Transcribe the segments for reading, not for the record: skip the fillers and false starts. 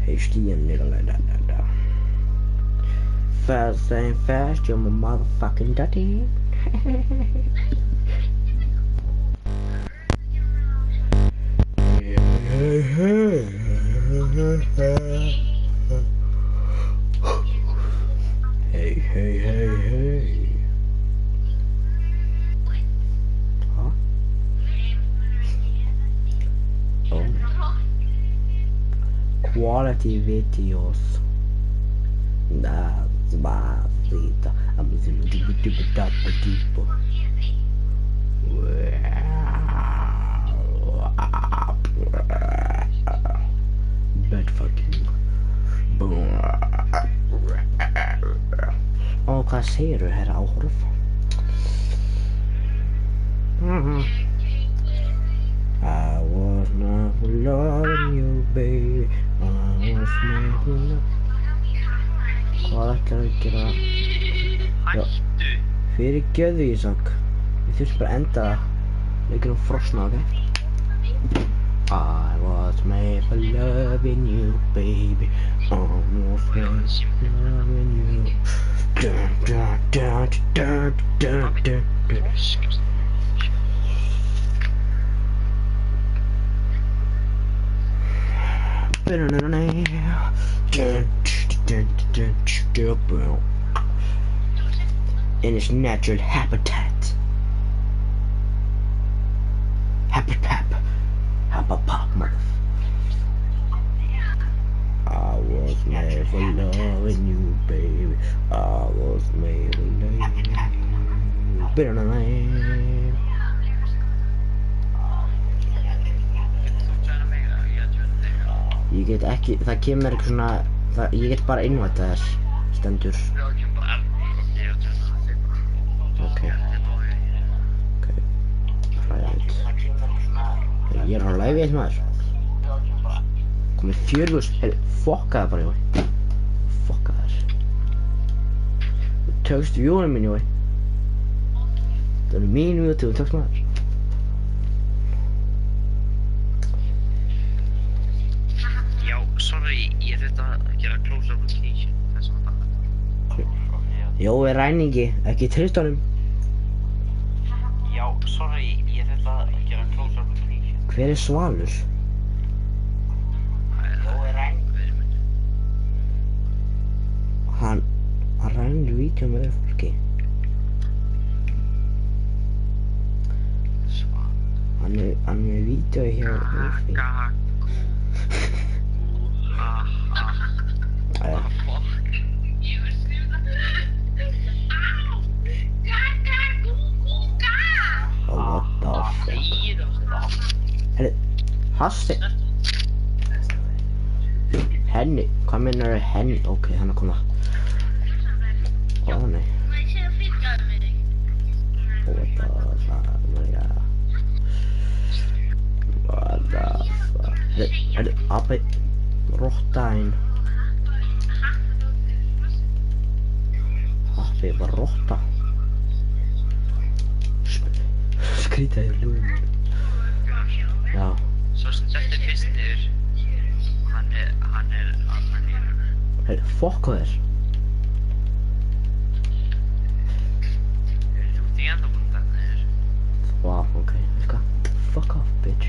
HD and nigga like that. Fast and fast, you're my motherfucking daddy. Hey. Huh? Oh. Quality videos. That's my vida. I'm losing my deeper. Bad fucking boom. Och vad säger du här Aurf? I was not loving you baby. I was not loving. Hvað ætlar að gera? Já, fyrirgefðu Ísak. Ég þurfti bara að enda leikur frosna, ok? I was made for loving you, baby. Almost made for loving you. Dun. In its natural habitat. Habitat, mother. I was made for loving you, baby. I was made for loving you. Ég get ekki, það kemur eitthvað svona, ég get bara innvæta þess, stendur. Ok. Ræðið. Ég er á live eitt maður. Komið 4.000, heyrðu, fokka það bara Jói. Fokka þess. Þú tökst vjónum minn Jói. Það eru mín vjóð til þú tökst maður. Sorry, ég þurfti að gera close application þess að það. Jói er ræningi, ekki treyst honum. Já, sorry, ég þurfti að gera close application. Hver er Svalur? Jói er ræningi. Hann rænir vídeo með öðru fólki. Hann er með vídeo hjá Ulfi. What the fuck? Herri, Hassi. Henni, hvað meinar henni? Ok, hann er koma. Ó nei. What the fuck? Herri, api. Rottainn. Api er bara rotta. Skrítið í hljóðum. Já. Svo sem þetta er fyrstur, hann er Herri, fokk á þér. Þú ert í enda búin að þér. Wow, ok, veist hvað? Fuck off, bitch.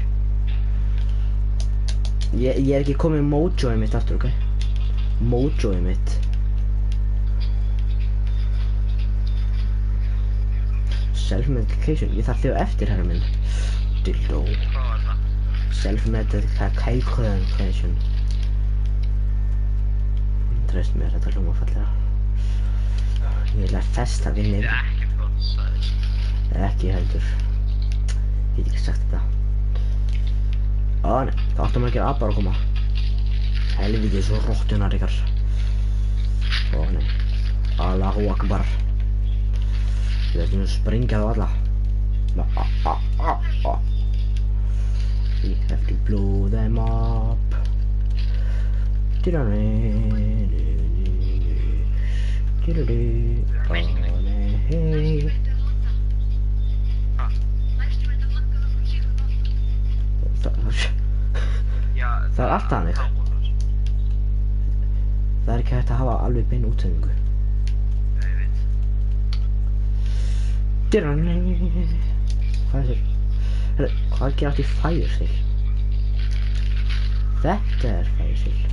Ég er ekki komið mojoið mitt aftur, ok? Mojoið mitt. Self-medication, ég þarf þig á eftir, herra minn. Dildo. Hvað var það? Self-medication. Treyst mér, þetta hljóma fallega. Ég vil að festa við mig. Þetta er ekkert gott, sagði. Ekki heldur. Ég get ekki sagt þetta. Ó nei, það áttu margir apar að koma. Helvítið svo róttunar ykkar. Ó nei. Allahu Akbar. Við ætlum að springa þá alla. We have to blow them up. Það er alltaf hannig. Það ekki hægt að hafa alveg beina útsendingu. Ég veit. Hvað er þetta? Herru, hvað gerir allt í Fire Sale? Þetta er Fire Sale.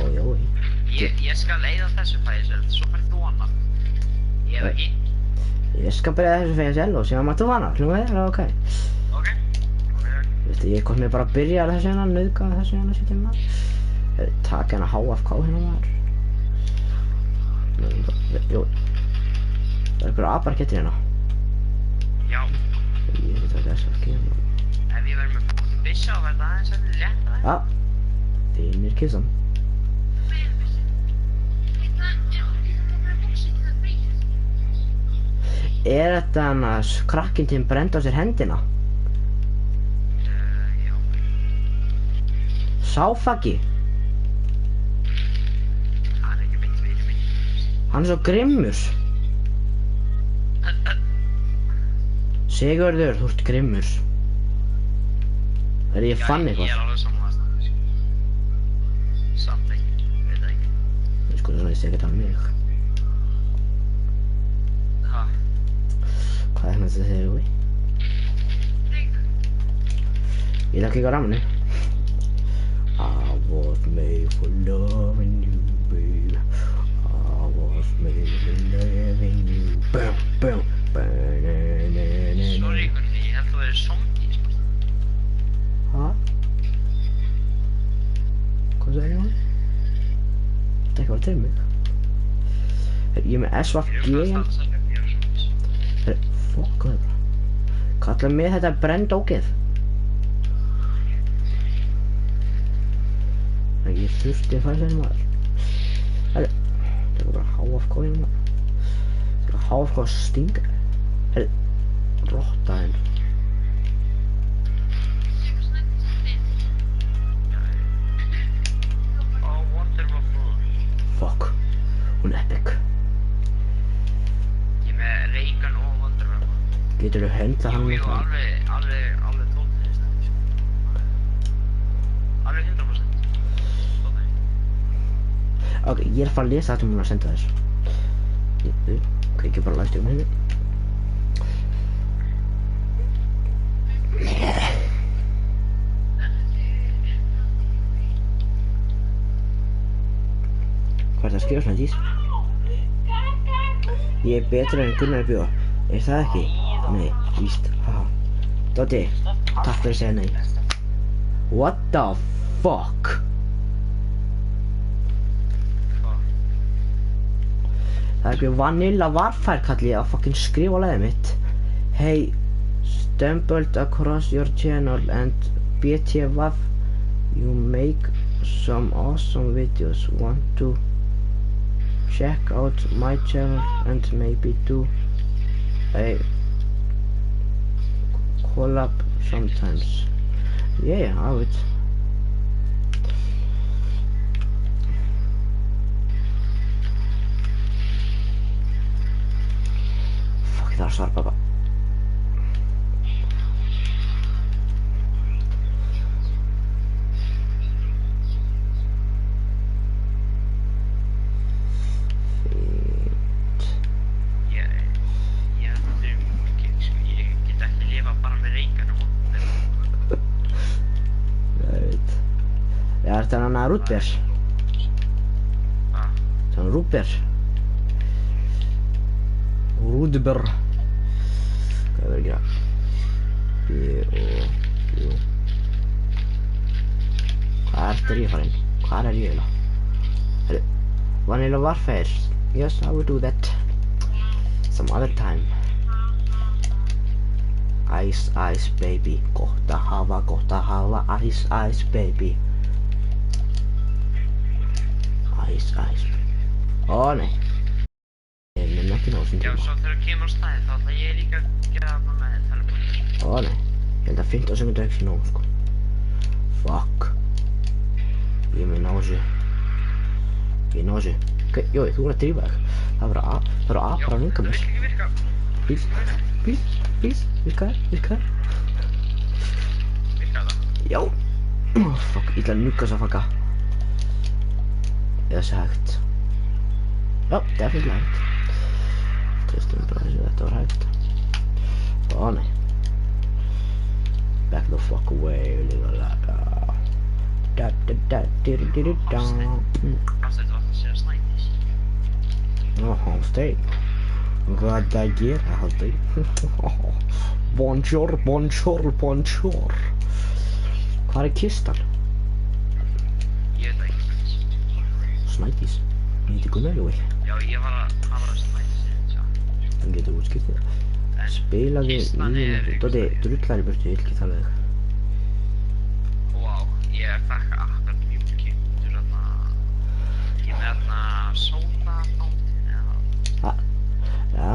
Ói. Ég skal eyða þessu Fire Sale, svo færð þú annað. Ég hef ekki. Ég skal byrja þessu Fire Sale og síðan máttu hana. Nú er það ok. Ok. Veistu, ég kom mér bara að byrja þessu hérna, nauðga þessu hérna, setja hérna. Takk hérna HFK hérna maður. Jú. Það er einhverja abarkettir hérna. Já. Ég veit að það er svo ekki hérna. Ef ég verður með fólki byssa og verða aðeins að létta það. Já. Þínir kissan. Er þetta annars krakkinn sem brenndi á sér hendina? Já. Sáfaggi? Það er ekki mitt fyrir mig. Hann er svo grimmur. Sigurður, þú ert grimmur. Ég fann Ég eitthvað. er alveg saman að samt ekki, veit það ekki. Ég sko það veist ekkert af mig. Ha? Hvað er þetta þegar við? Ég takk ekki á ramanu. I was made for loving you, babe. I was made for loving you. Bam, bam, ba-na-na-na-na. Sorry, Gunni, ég held að þú verið zombie, sko. Hæ? Hvað sagði ég? Þetta ekki var til mig. Ég er með SVG. Ég er að segja að ég er zombies. Fokk það bara. Kallar mig þetta brenndókið. Ég þurfti að fara sér maður. Herru, það er bara HFK hérna maður. Það er HFK stinga. Herru, rottaðinn. Oh, wonderful. Fokk, hún er epic. Ég er með Reagan og wonderful. Getur þú höndlað hann Jú, með það? alveg tótið í stæði, sko. Alveg 100%. Tótið. Ok, ég er að fara að lesa þetta um að senda þess. Ok, ekki bara læst um henni. Hvað er það að skrifa svona dís? Ég er betur en Gunnar bjóða. Er það ekki? Nei, víst, haha. Doddi, takk fyrir að segja nei. What the fuck? Það er ekki Vanilla Warfare kallið að fucking skrifa á lagið mitt. Hey, stumbled across your channel and BTW, you make some awesome videos. Want to check out my channel and maybe do a collab sometimes? Yeah, I would. Fuck, það er svar pappa. Þetta er hann að Rúdber. Þetta er hann Rúdber. Rúdber. Hvað er verið að gera? B-O-Q. Hvað er ég að fara inn? Hvað er ég eiginlega? Herru, Vanilla Warfare. Yes, I will do that. Some other time. Ice, ice, baby. Gott að hafa ice, ice, baby. Ice, ice. Ó, nei. Ég nefn ekki nóg sem Já, tíma. svo þegar þú kemur á staði þá ætla ég líka að gera það með telefónu. Ó, nei. Ég held að 15 sekundur ekki nóg, sko. Fuck. Ég með ná þessu. Ég ná þessu. Ok, jói, þú er að drífa þig. Það voru apar að nauðga mér. Það vil ekki virka. Bíl, virkaði. Virka það. Já. Fuck, ég ætla að núka þess að fanga. eða sé hægt. Já, definitely hægt. Testum bara þess að þetta var hægt. Ó nei. Back the fuck away, little laka. Hafsteinn var að segja Snædís. Ó, Hafsteinn. Hvað það gera, Hafsteinn? Bonjour, bonjour, bonjour. Hvað er kistan? Ég veit ekki. Snædís. Ég heiti Gunnar Jói. Já, ég var að Snædís, já. Hann getur útskipt það. Spilaði Doddi drullar í burtu, ég vil ekki tala þig. Vá, ég fekk akkurat mjúki út úr þarna. Ég með þarna sódafántinn eða. Já.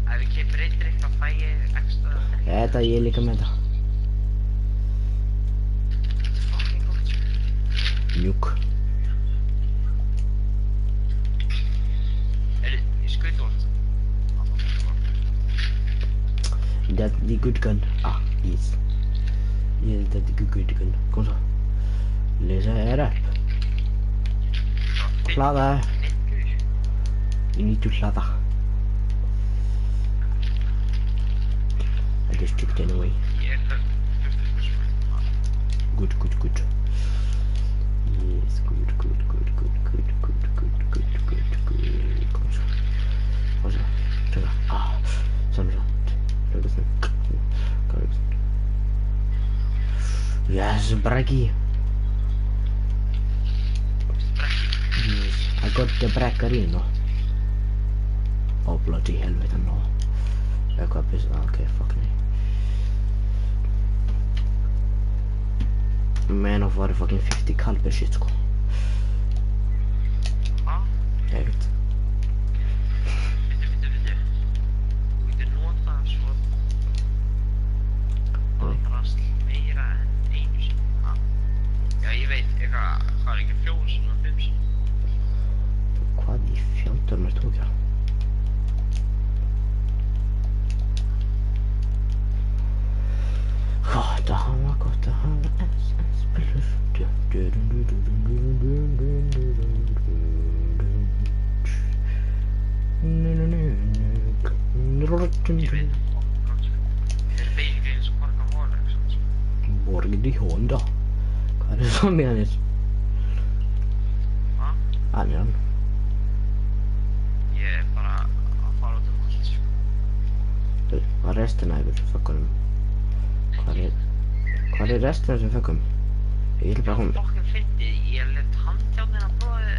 Ef ég keypir einn drykk þá fæ ég extra drykk. Þetta ég líka með þetta. Þetta er fucking gott. Mjúk. Ég skaut orð. That's the good gun. Ah, yes. Yes, that's the good gun. Kom svo. Lesa er upp. Hlaða. You need to hlaða. I just took it away. Good. Yes, good. Kom svo. Kom svo. Tjekka. Ah, saman. Yes, Braggy. Yes, I got the Braggarino. Oh, bloody hell, I don't know. Back up is okay, fuck me. Man of war fucking 50 caliber shit, sko. Ég veit. Hvað í fjandunum ert þú að gera? Gott að hafa SS-pillur. Ég veit. Þetta er basically eins og Borg á Rolex. Borgin í Honda. Hvað er það með hann? Hann er hann. Ég er bara að fara út allt, sko. Hvað er restina yfir fökkunum? Hvað er restina sem fökkum? Ég vil bara koma. Fokkin fyndið, ég let handjárnin að bróði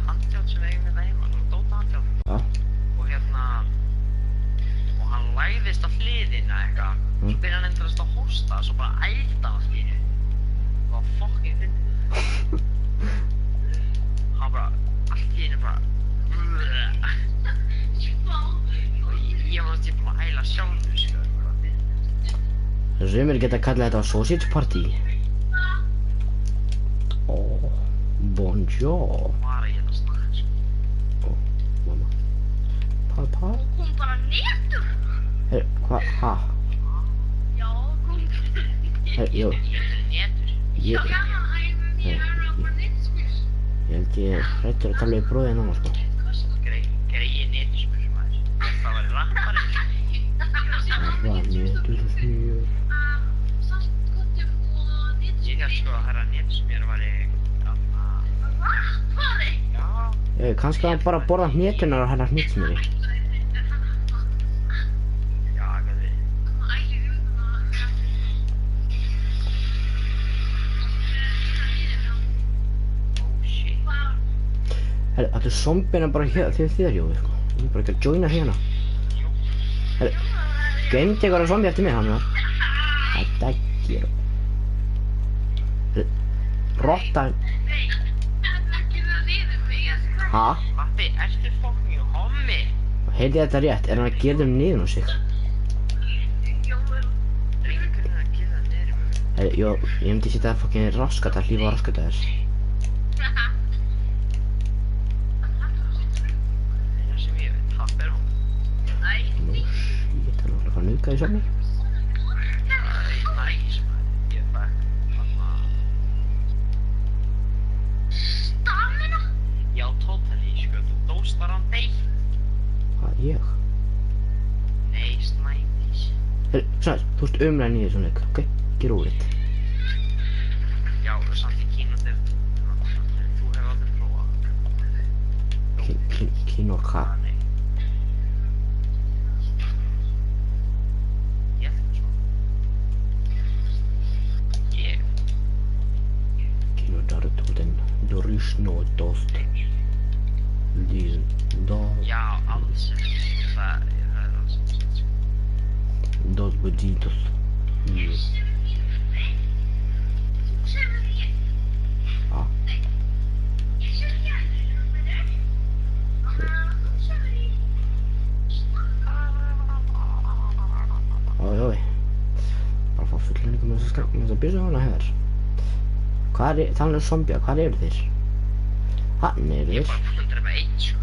handjárn sem eigum við það heima, svona dóta handjárn. Já. Og hann læðist á hliðina eitthvað. Svo byrja hann endast að hósta, svo bara ælda á hliðinu. Það var fokkin fyndið. Hann bara, allt í einu bara. Og ég var náttúrulega búinn að æla sjálfur, sko. Sumir geta kallað þetta sausage party. Oh, bonjour. Bara ég þetta snakka, sko. Oh, mamma. Pappa? Kom bara netur. Hvað? Ha? Já, kom bara Jú. Ég er netur. Já, ég bara netspil. Ég held ég hrættur að tala við bróðið núna, sko. Greið netursmjör, maður. Það var rappari. Það var netursmjör. Saltköttum og netspil. Ég held sko að herra netursmjör var Rappari? Já. Kannski hann bara borða hnetunar og hennar hnitsmjöri. Já, hvað við. Oh shit. Herri, þetta er zombina bara hér til þér, Jói, sko. Ég er bara ekki að joina hérna. Herri, geymdi eitthvað zombi eftir mig, hann var. Þetta gerur. Herri, rotta. Ha? Matti, ertu fucking hommi? Heiti þetta rétt, er hann að gera þeim niður á sig? Hvernig að gera það niður í mig? Herri, jó, ég myndi setja það fucking raskata, hlífa á raskata þess. Það sem ég veit, það er hún. Nú, ég geta náttúrulega að fara að nauðga því saman. Næs, maður. Ég fekk hann að... Stamina? Sæs, þú ert umræðin í þessum leik, ok? Ekki rúrið. Já, samt í Kína þegar þú hefur aldrei prófað. Kína og hvað? Nei. Ég held svo. Ég. Kína Dartoten, Dorisnotost. Líðan, Já, alls ekki. Það er alls ekki. Dos Buditos. Ja. Oj. Bara fá fullningu með þess að byrja hana hér. Hvað er, þannig zombja, hvað eru þeir? Hann eru Ég er þeir. bara búinn að drepa einn, sko.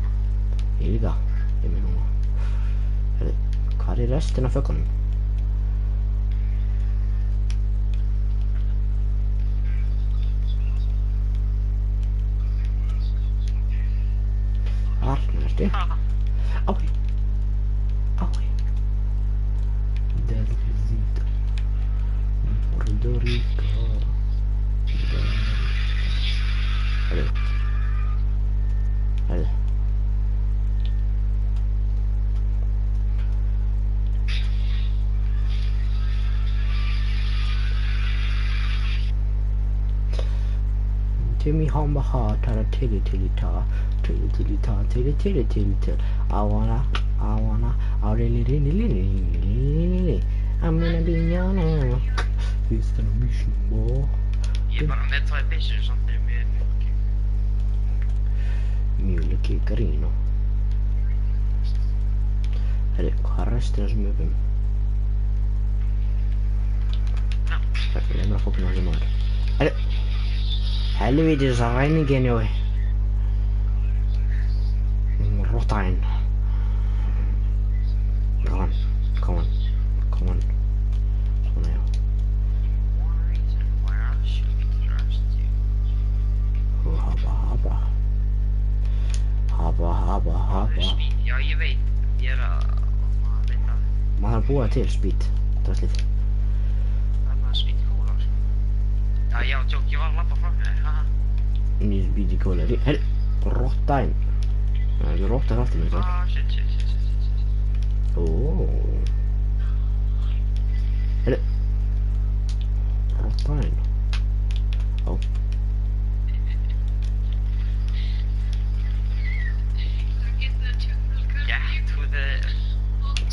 Ég líka. Ég meina núna. Herri, hvað er restin af föggunum? Þarna ertu. Ái. Ái. Delgazita. Puerto Rico. Herri. Herri. Timmy Hamba ha tara tilly tilly ta tilly tilly ta tilly tilly tilly till I wanna I really I'm gonna be your now. This is a mission boy. Ég er bara með tvær byssur samt er mér Mjölk Kikarino. Herri, hvað er restin af þessum öpum? Já. Ég lemur að fókna þessum maður. Herri. Helviti þess að ræningin, jói. Rottæn. Come on. Svona, já. One reason why I shouldn't trust you. Haba. Speed, já ég veit. Ég er að leita. Maður er búið til speed, drastlið. Það er maður speed kóla, sko. Já, tjók, ég var að labba fram hér, haha. Nýr speed í kóleri. Herri, rottæn. Það er ekki rotta kraftin, veit það. Shit. Ó. Herri. Rottæn. Ó. Get to the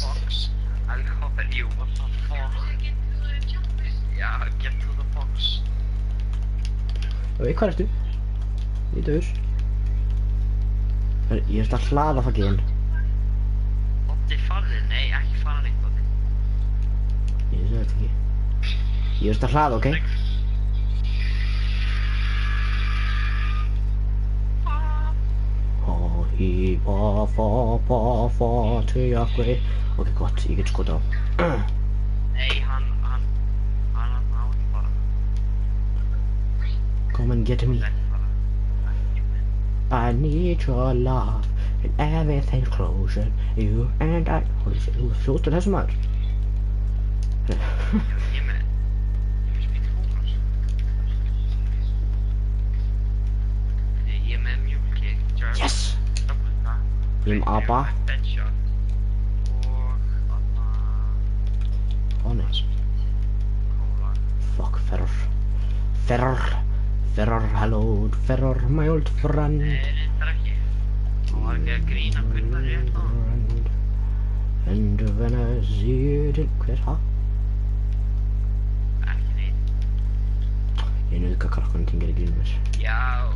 box. I'll cover you, what the fuck. Yeah, get to the box. Jói, hvað ertu? Lítur. Herri, ég er að hlaða fagginn. Otti farði, nei, ekki fara neitt, Otti. Ég sé þetta ekki. Ég er að hlaða, ok? Fa til jakvei. Ok, gott, ég get skotið á. Nei, hann á ekki bara. Come and get me. Ekki bara. I need your love and everything's closer. You and I. Holy shit, þú fljótur þessu maður. Ég er með speed kóla, sko. Ég er með mjölki, Jarvis. Yes! Double tap. Ég er með ABBA. Deadshot. Og Ó nei. kóla. Fuck, Ferrar, hello, Ferrar, my old friend. Nei, reyndar ekki. Hann var ekki að grína Gunnar rétt á. And when I see it, hver, ha? Ekki neitt. Ég nauðga krakkunum til að gera grín mér. Já, ég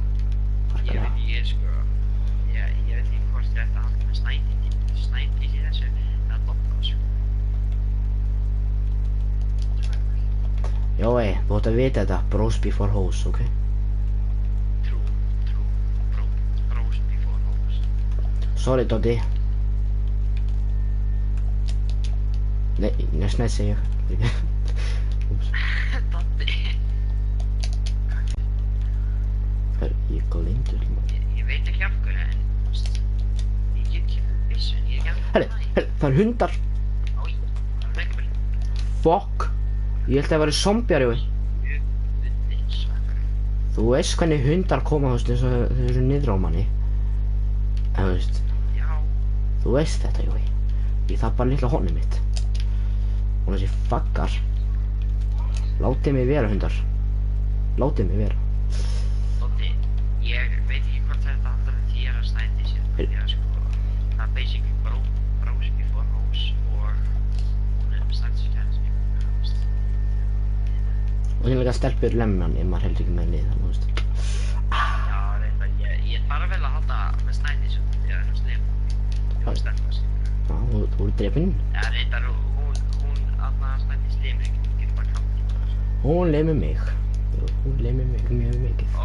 Harkalega. veit ekki, sko. Ég veit ekki hvort ég ætti að halda með snædís í þessu. Eða dobla, sko. Jói, þú ætti að vita þetta, bros before hoes, ok? Trú, bros before hoes. Sorry, Doddi. Nei, næst segi ég. Úps. Doddi. Ég gleymdi öllum. Ég veit ekki af hverju, en ég get ekki byssun, ég er ekki Herri, það er hundar. Ói, það er veggur. fuck? Ég held að það væri zombjar, Jói. Þú veist hvernig hundar koma, þú veist, eins og þau eru niður á manni. En þú veist, Já. þú veist þetta, Jói. Ég þarf bara litla hornið mitt. Og þessi fuckar. Látið mig vera, hundar. Látið mig vera. Dótti, ég veit ekki hvort þetta handlar því að snæti sér. Því að sko, það er basically bros before hoes og hún er snæti sér kæðis mér. Og það er líka stelpur lemman ef maður heldur ekki með lið, þannig, þú veist. Já, reyndar, ég þarf vel að halda með snæti sér því að það er slim. Þú veist þetta, skilur. Já, þú ert drepinn. Já, reyndar, hún aðna snæti slim, getur bara klátt. Hún lemur mig. Hún lemur mig mjög mikið. Ó,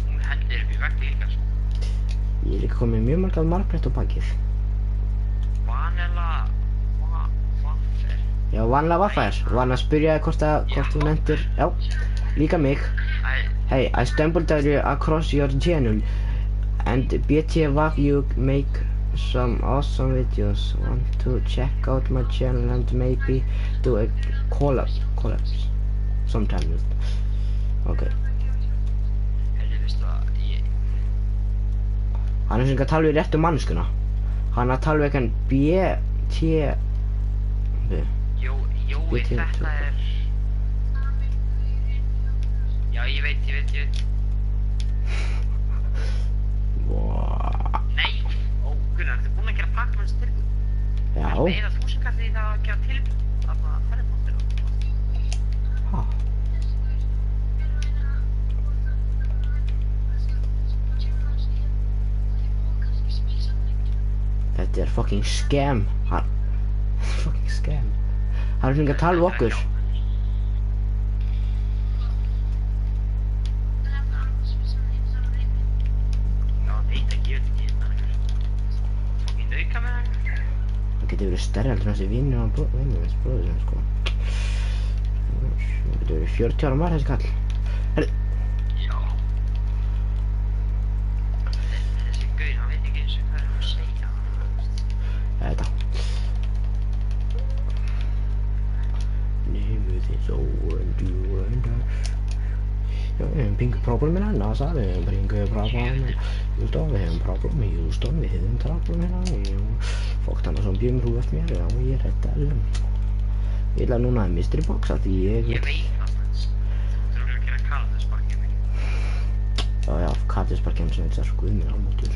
hún hendir upp í veggi líka, sko. Ég er líka komið mjög margað margbrett á bakið. Vanilla Waffer. Já, vanlega vaffær. Vanlega spyrja hvort þú nefndir. Já, líka mig. Hey, I stumbled across your channel and BTW you make some awesome videos. Want to check out my channel and maybe do a collab sometime. Ok. Herri, veistu það, Hann er sem ekki að tala við réttu mannskuna. Hann er að tala við eitthvað BT... Jói, þetta er... Já, ég veit. Wow. Nei! Ó, Gunnar, ertu búinn að gera Pac-Man's tilbúð? Já. Ertu með 1000 kall í það að gera tilbúð? Þarna ferðarpóttir. Ha. Þetta er fucking scam. Fucking scam. Hann er sem ekki að tala við okkur. Já, veit ekki, ég veit ekki, það er eitthvað. Fucking nauka með það. Hann getur verið stærri heldur en þessi vinnur á vinnur bróður sem, sko. Hann getur verið 40 ára maður, þessi kall. Herri. Já. Þessi gaur, hann veit ekki eins og hvað er að segja. Þetta. Nefnir þið svo and you and us. Ja, vi har en pink problem med den, alltså. Vi har en pink problem. Just då, vi har en problem med Houston. Vi har en problem med den. Folk annars som bjöd mig efter mer. Ja, vi är rätt där. Jag gillar någon annan mystery box att Ég veit það, þú eru að gera Karlsparkið mig. Ja, kardiosparken som inte är så god med allmotur.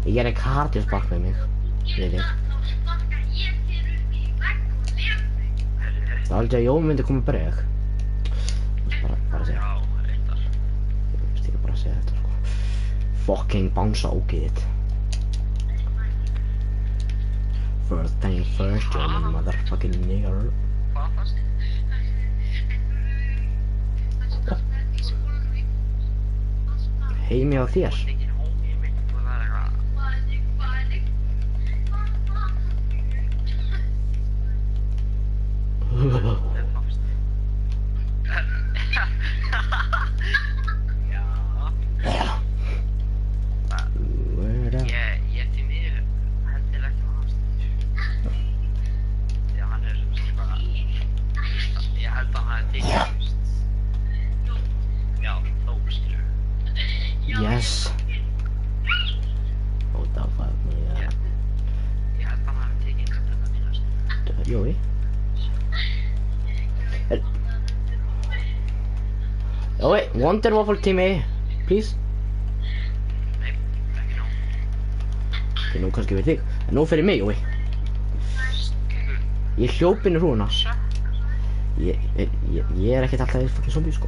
Jag gör en kardiospark med mig. Det är det. Það er aldrei að Jón myndi koma breg. Bara segja. Já, reyndar. Ég veist ekki bara að segja þetta, sko. Fucking bounce ógeð þitt. First thing first, you motherfucking nigger. Hvað fannst þið? Heimi á þér. Þykir homie mitt og það er eitthvað. Já. Ég því miður held ég lagt hann ástæður. Því að hann er svona, ég held að hann hefði tekið, já, þó, skilur. Yes. What the fuck, man. Ég held að hann hefði tekið einhvern veginn mína. Jói. Jói, Wonder Waffle tími, please. Nei, ekki nóg. Það er nú kannski við þig, en nú fyrir mig, Jói. Ég hljóp inn í hrúuna. Ég er ekkert alltaf í fucking zombie, sko.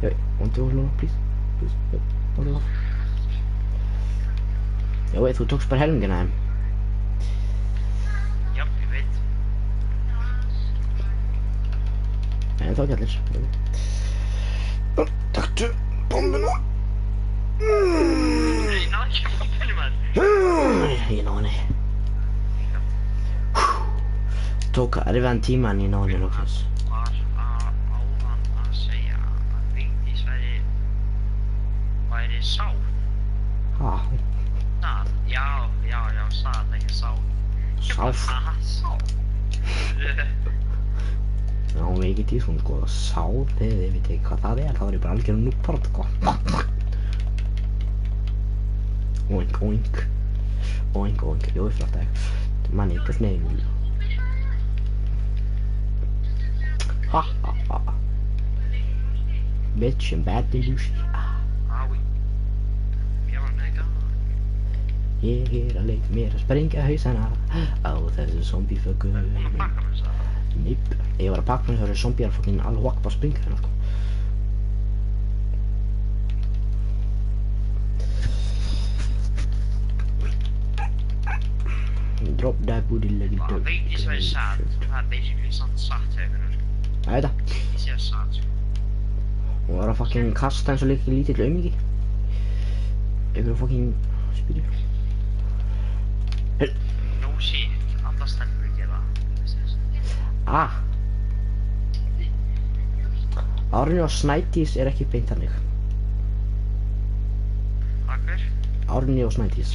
Jói, Wonder Waffle núna, please. Please, Wonder Waffle. Jói, þú tókst bara helmingina þeim. Já, ég veit. En þá ekki allir. Taktu bombuna. Nei, ná ekki að bombinu, maður. Ég ná henni. Tók erfiðan tíma en ég ná henni loksins. Var áðan að segja að Vigdís væri sár. Ha, Það, já, sað, ekki sár. Sár? Sár. Já, mikið tísum, sko, sá þegar þið veit ekki hvað það er, þá er ég bara algjörn núpart, sko. Oink, oink. Oink, oink. Jú, ég flott ekki. Manni, that's name. Ha, ha, ha. Bitch, and bad delusion. Ái. Ég var mega. Ég að leika mér að sprengja hausana á þessu zombieföggu. Hún að pakka mér það. Nipp. Ég var að pakka mér þessu zombie fucking alveg wakk bara springa hérna, sko. Drop that booty lady Það dope. veit ég svo er satt. Það er basically satt satt hefur. Það veit það. Ég sé satt. Hún var að fucking kasta eins og lítill aumingi. Ykkur að fucking spýri. No shit. Alltaf stelpur að gera það. Ah. Árni og Snædís er ekki beint þannig. Hvað hver? Árni og Snædís.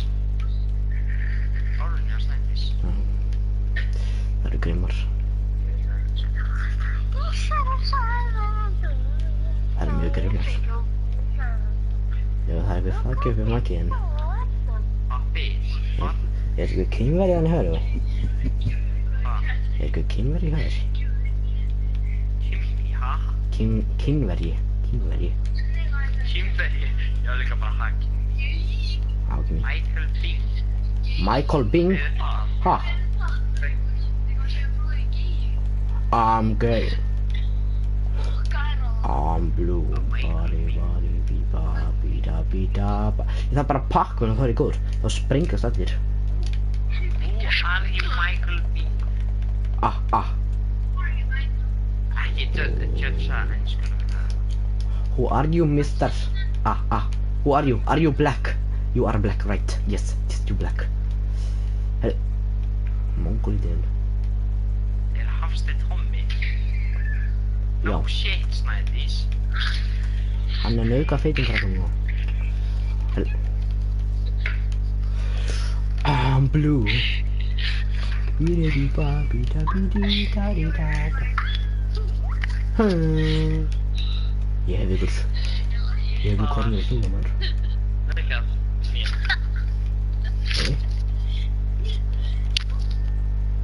Árni og Snædís. Það eru grimmar. Það eru mjög grimmar. Já, það er eitthvað þakki upp í makiðin. Pappi. Hvað? Er eitthvað kynverið hann í höru? Hvað? Er eitthvað kynverið í höru? Kimmi, ha? Kynverið. Kimbergi. Ég var líka bara hægt. Já, ekki mér. Michael Bing. Michael Bing? Ha? I'm gay. I'm blue. Bari. Ég þarf bara að pakka hún og þá er ég góður. Þá sprengast allir. Who are you, Michael Bing? Ah. Ekki judgea enskunum. Who are you, Mr. Ah. Who are you? Are you black? You are black, right? Yes, you black. Herri. Mongolítiðin. Er Hafsteinn Hommi? No Já. shit, Snædís. Hann er nauka feitingkrakkum nú. Herri. I'm blue. Ég hef ykkur kornið og snúma maður. Það er ekki að mér.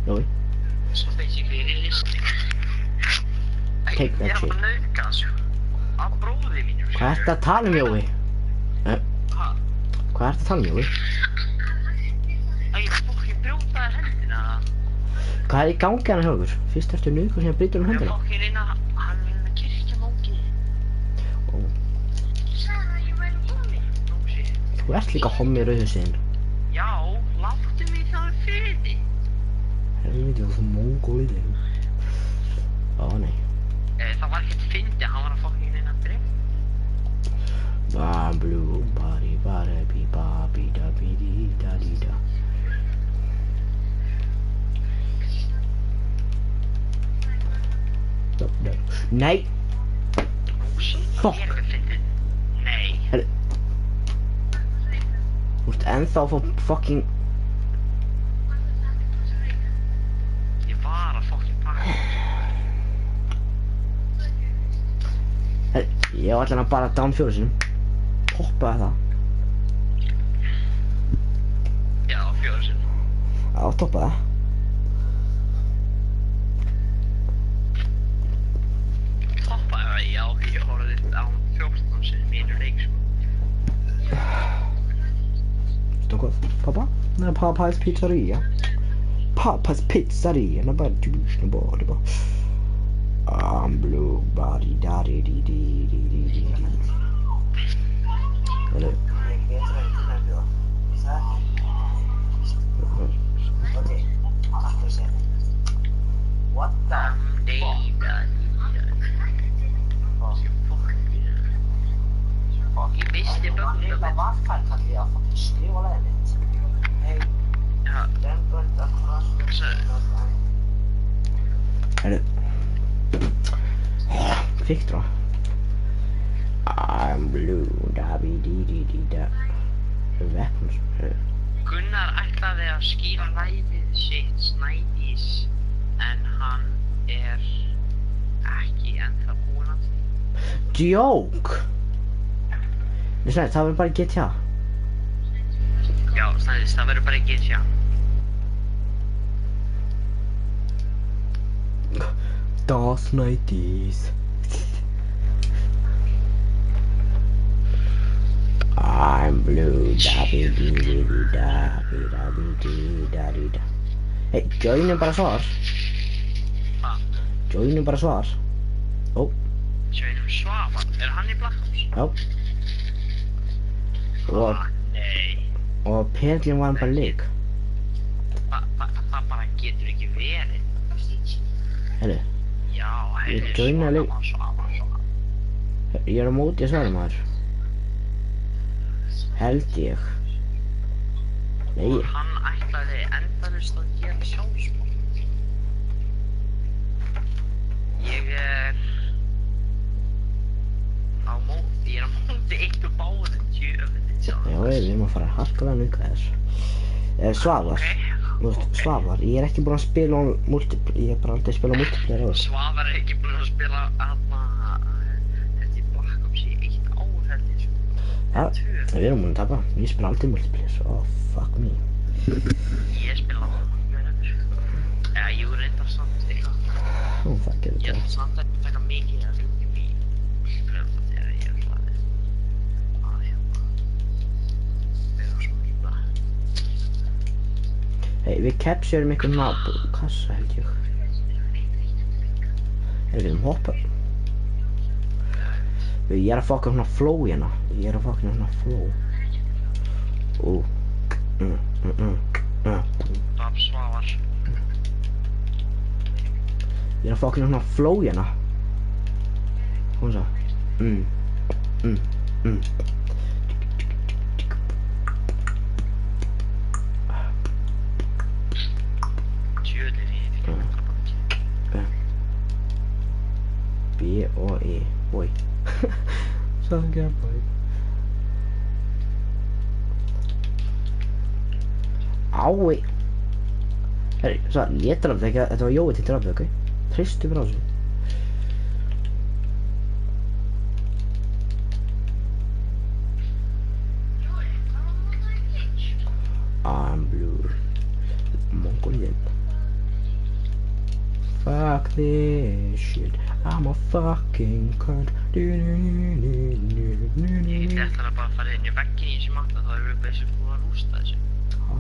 Jói. Svo basically er ég listening. Take that Ég er shit. bara nauðga þessu. Af bróði mínu. Hvað ertu að tala um, Jói? Hvað? Hvað ertu að tala um, Jói? Æ, ég fokkin brjótaði hendina. Hvað er í gangi hann hjá ykkur? Fyrst ertu nauðg og síðan brýtur hann Ég hendina. fokkin reyna, hann reyna að kirkja móki. Ó, No shit. þú ert líka hommi í rauðhúsinn. Já, láttu mig þá í friði. Helviti, þú mongolítiðin. Ó, nei. Það var ekkert fyndi, hann var að fokkin reyna að drepa. I'm blue, bari, bi-da-bi-di-da-di-da. Nei! No shit. Fuck. Ég er eitthvað fyndið. Nei. Þú ert ennþá að fá fucking... Ég var að fokkin pakka. Ég var allan að bara down 4 sinum. Poppaði það. Já, 4 sinni. Já, toppaði það. Toppaði það, já, ég horfði á 14 sinni mínu leik, sko. Stockholm. Pappa? Nej, Pappas pizzeria. Pappas pizzeria. Det bara det bara. I'm blue body daddy di di di di di. Eller? What the day, Ég misti bönnum. Já, Eller? Victor. I'm blue dabby di di di da. Weapons. Gunnar ætlaði að skýra læðið sitt Snædís en hann er ekki ennþá búinn að því. Djók! Nei, Snædís, það verður bara GTA. Já, Snædís, það verður bara í GTA. Snædís. I'm blue, da-bi-di-di-di-da-bi-di-da-bi-di-da. Hey, joinum bara svar. Hvað? Joinum bara svar. Ó, Sveinum Svavar, hann í Black Ops? já. Og, Nei. og Perlin var bara lík. Það bara getur ekki verið. Herru, Já, Ég heyrðu, joina líka. Svavar. ég er á móti að svara maður. Held ég. Nei, Og hann ætlaði endalaust að gera sjálfsmorð. Ég er á móti eitt og báðum djöfnir já, við erum að fara harkalega nuka þess. Svavar, þú veist, Svavar, ég er ekki búinn að spila ég er bara aldrei að spila multiplayer á þessu. Svavar er ekki búinn að spila þetta í Black Ops í 1 ár held ég. Ja, við erum búin að tapa. Ég spila aldrei multiplayer, oh fuck me. Ég spila með þetta. Eða, jú, reyndar samt eitthvað. Ó, fuck it. Ég ætla samt að taka mikið að hlutum í multiplayer þegar ég ætlaði að vera svo mikið bara. Hey, við capturum einhvern kassa held ég. Við erum hoppað. Ég er að fokka svona flow hérna. Ég er að fokka svona flow. Ó. Draf Svavar. Ég er að fokka svona flow hérna. Hún svo. Tjöðlir í því. B-O-E. Boy. Saga boy. Ái. Herri, svo, ég drafði ekki, þetta var Jói til drafði, ok? Treystu mér á þessu. I'm blue. Mongolian. Fuck this shit. I'm a fucking cunt. Ég ætla bara að fara inn í vegginn í þessu matta, þá erum við basic búin að rústa þessu. Ha?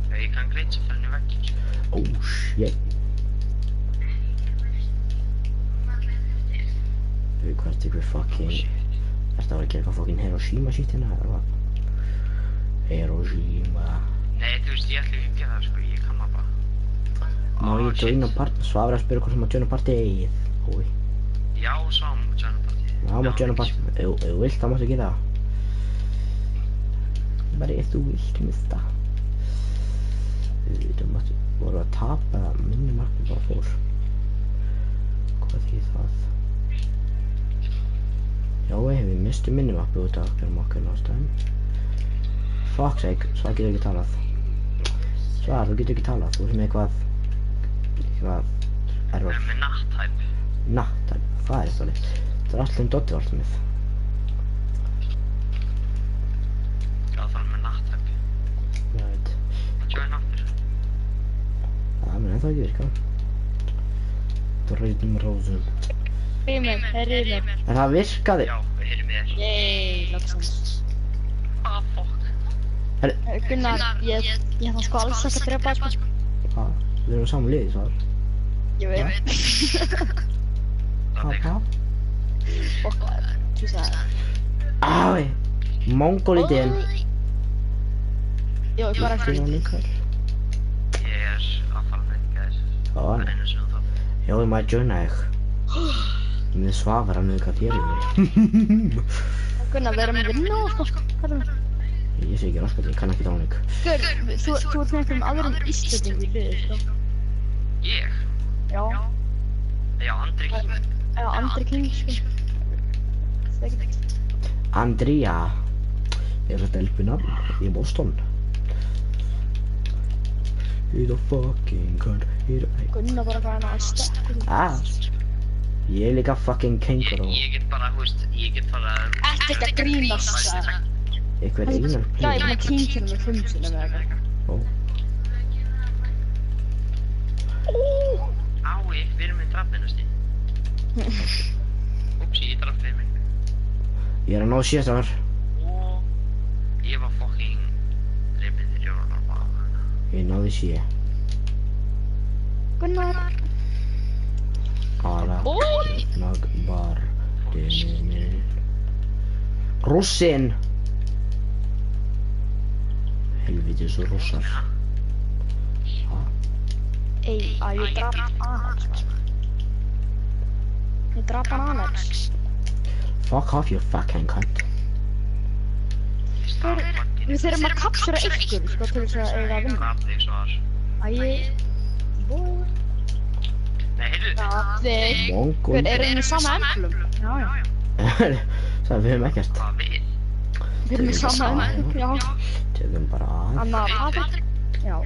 Þegar ég kann greint að fara inn í vegginn. Oh shit. Við hvert ykkur fucking... Þetta var að gera eitthvað fucking Hiroshima shit hérna, eða hvað? Hiroshima. Nei, þú veist, ég ætla ekki að gera það, sko, ég kann það bara. Má ég joina partí? Svavar að spyrja hvort sem að joina partíið. Hói. Já, svo má joina partíið. Já, má joina partíið. Ef þú vilt, þá máttu gera það. Bara ef þú vilt, mista. Þú máttu... Voru að tapa eða minnimarkið bara fór. Hvað þýð það? Já, við mistum minnimarkið út af hverjum okkur náttúrulega. Fuck's sake, Svar getur ekki talað. Svar, þú getur ekki talað. Þú ert með eitthvað error. Með nattæp. Nattæp, það er eitthvað leitt. Það er allir Doddi alltaf með. Já, það er með nattæp. Ég veit. Join aftur. Það mun ennþá ekki virka. Drautum rósum. Heyrðu mér. En það virkaði. Já, við heyrum í þér. Yey, loksins. Hvað fokk? Gunnar, ég ætla sko alls ekki að drepa sko. Hvað? Við erum saman liði, Svar. Ég veit. Hvað? Fokk það, þú sagði. Ái! Mongolidin. Já, ég bara Það var líka. Ég er að fara með þér. Já, Það er einu sem þú þarf. já, ég maður joina þig. Með Svavar hann hvað þér yfir. Gunnar, við erum að vinna og sko. Hvað er það? Ég sé ekki raskat, ég kann ekki dánig. Gunnar, þú ert með einhverjum aðrum Íslending í liði, sko. Ég? Já. Já, Andri King. Já, Andri King, sko. Það er ekki. Andrea. Ég er að stelpa nafn í Boston. He's a fucking cunt. Gunnar bara hvað hann að stekkur. Ég líka fucking kengur og Ég get bara, ég get bara... Ekkert að grínast, það. einhver einan Gæði með kýnkjörnum með 5 sinni með eitthvað. Ó, Ái, við erum með draffinu, Stíð. Úpsi, ég draffið mig. ég að ná síðast þar. Og ég var fucking drifið til jólun bara. Ég náði sé. Gunnar. Alla nagbar dinni. Rússin! Helvitis rússar. Ei, að ég draf Alex. Ég draf hann Alex. Fuck off you fucking cunt. Við þurfum að kapsura ykkur, sko, til þess að eiga að vinna. Drafið svar. Æ, Nei, heyrðu. Þig. Mongol. Hver er einu sama emblum? Já. Það við höfum ekkert. Hvað við? Við erum í sama emblum, já. Tökum bara að. Anna, Patrik. Já.